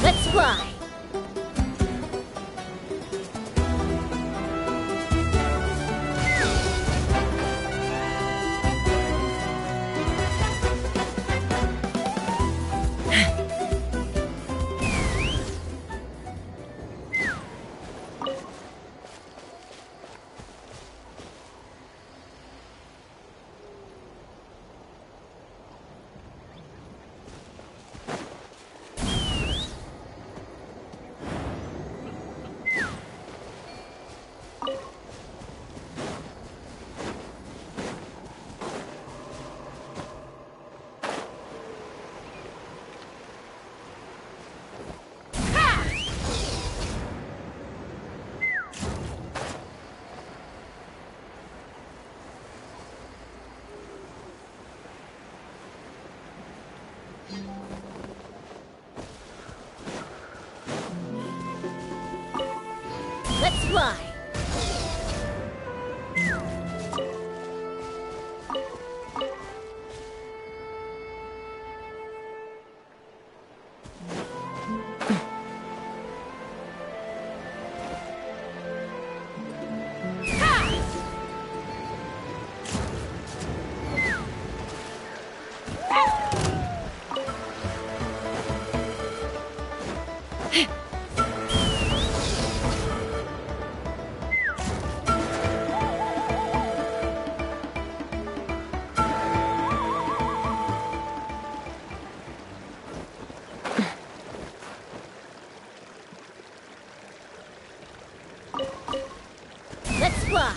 Let's fly! Let's fly! Let's fly!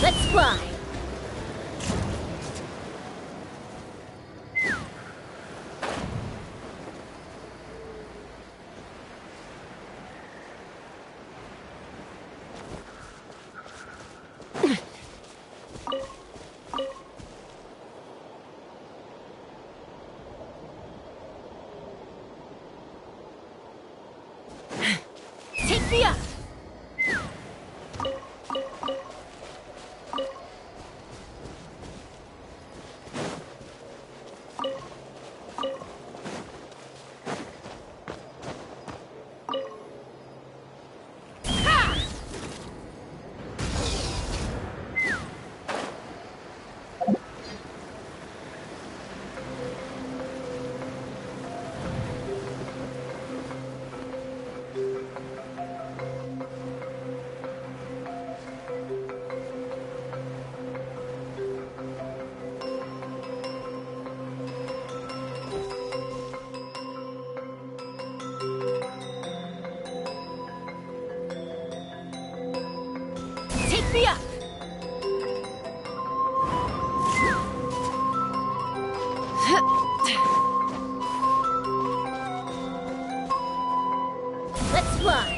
Let's fly! Take me up! Take me up! Let's fly!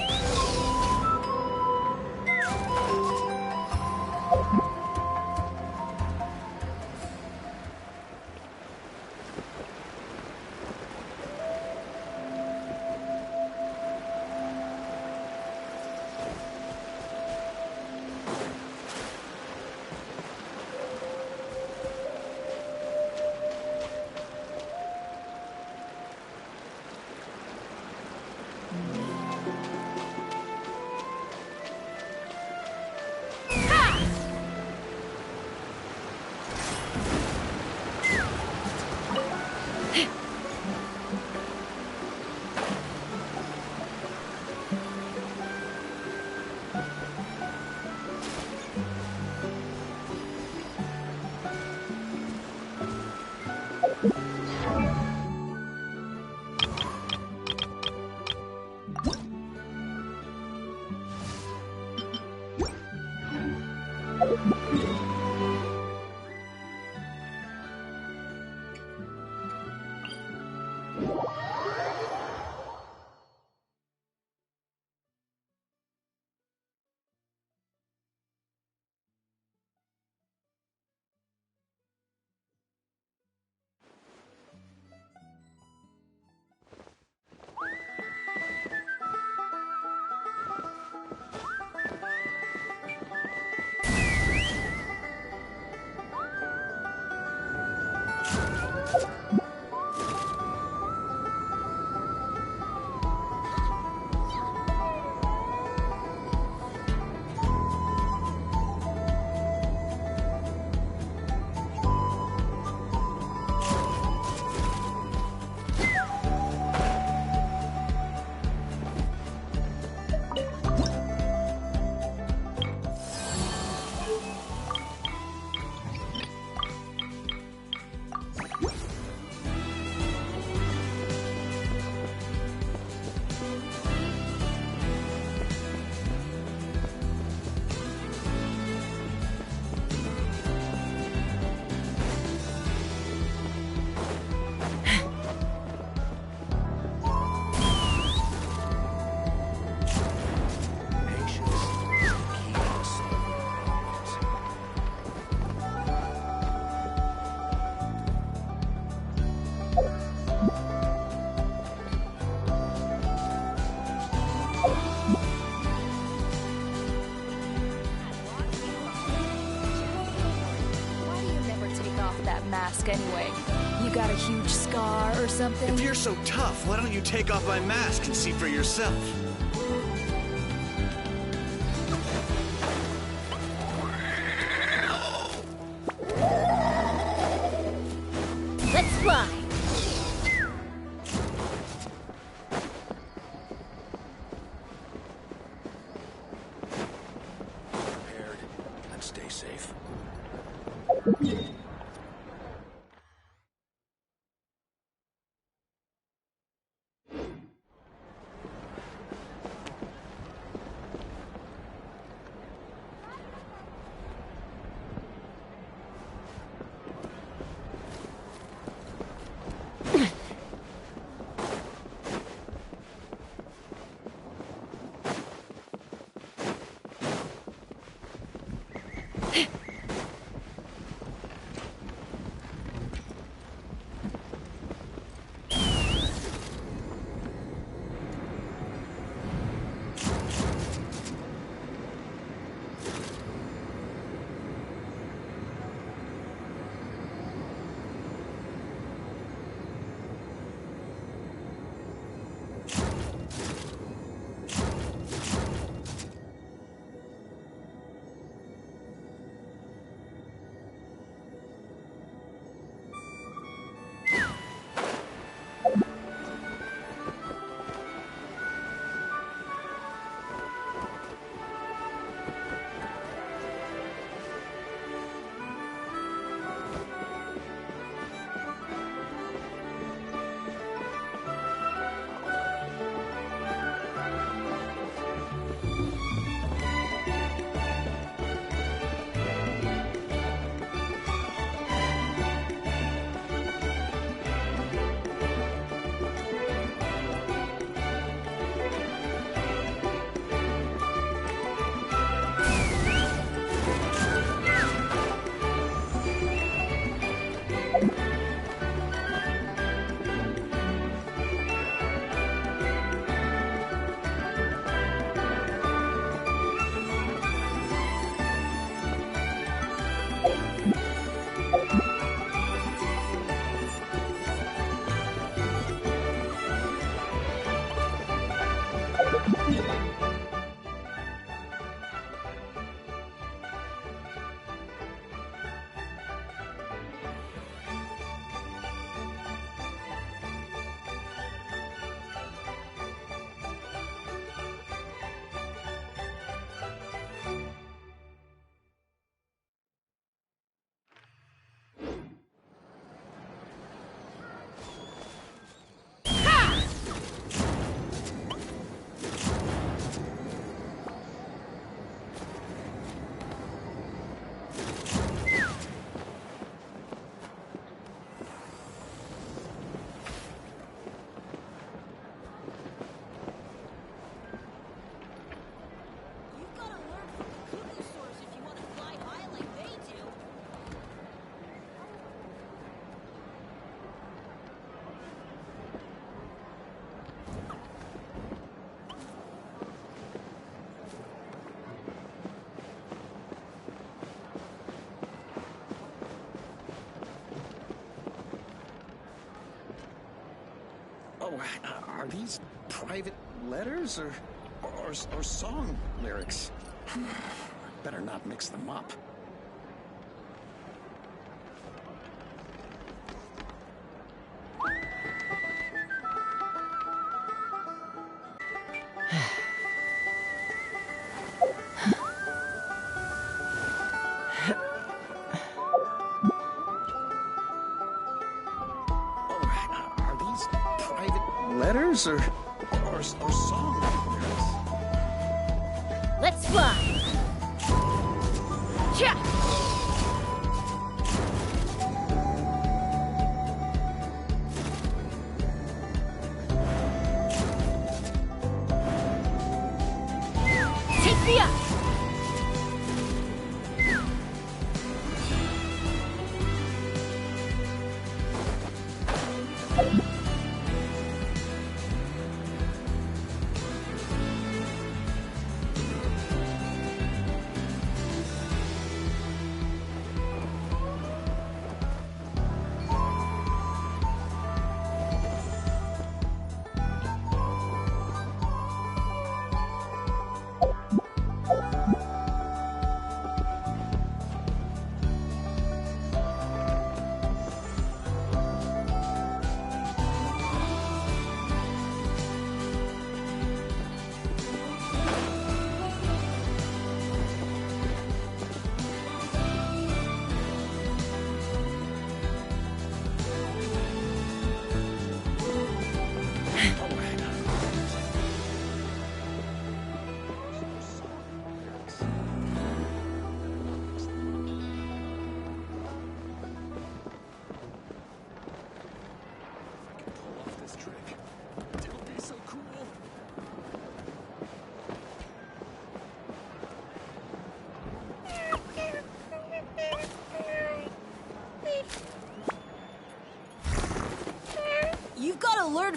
Mask anyway? You got a huge scar or something? If you're so tough, why don't you take off my mask and see for yourself? Let's fly! Prepared and stay safe. Oh, are these private letters or song lyrics? Better not mix them up. Letters or song lyrics? Let's fly! Cha! Take me up!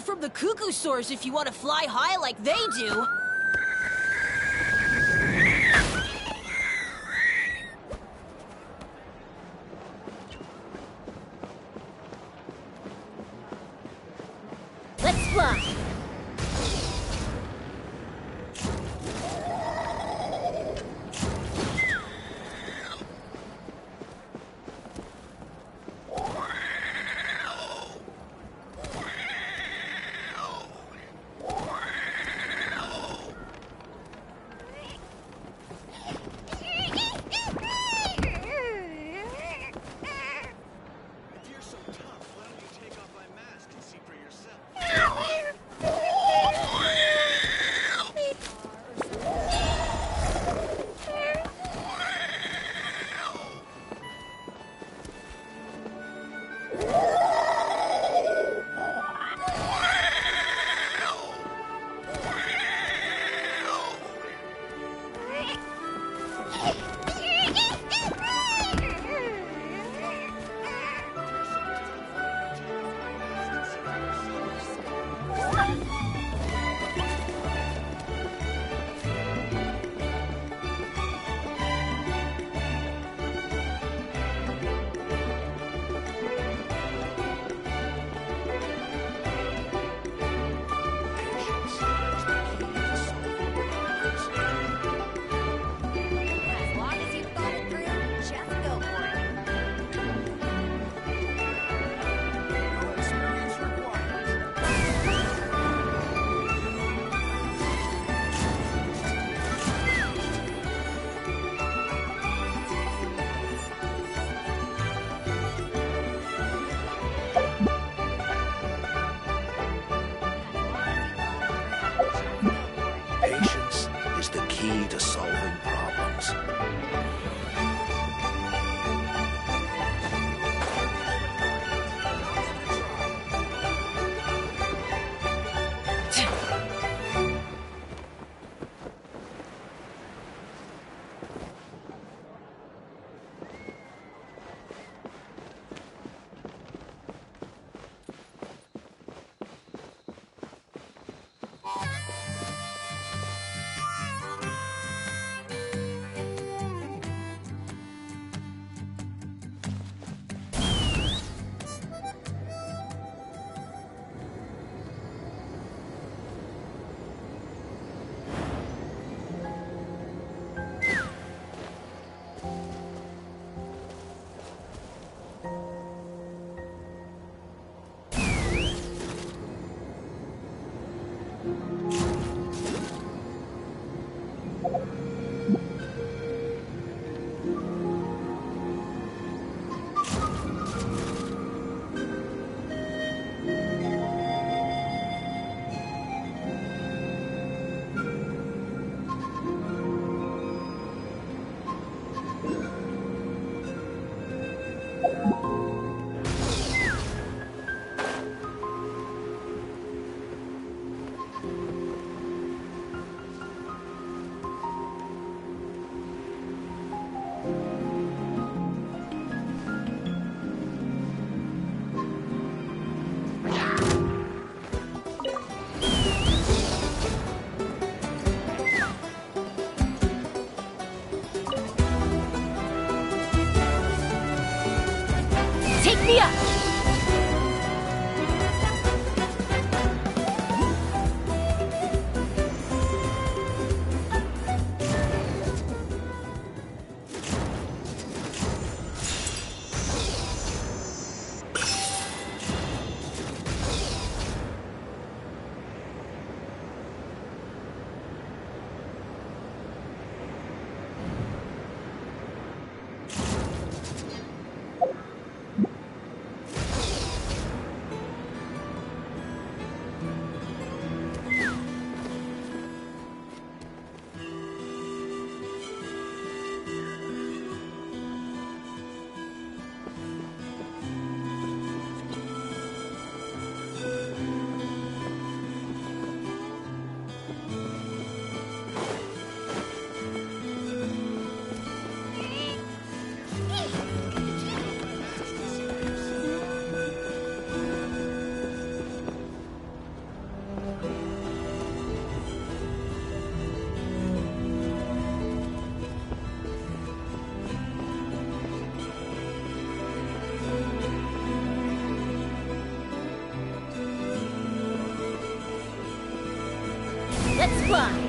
from the cuckoo source if you want to fly high like they do. Let's fly. If you're so tough, why don't you take off my mask and see for yourself? As long as you thought it through, just go for it. No experience required. Patience is the key to solving problems. Take me up! fly.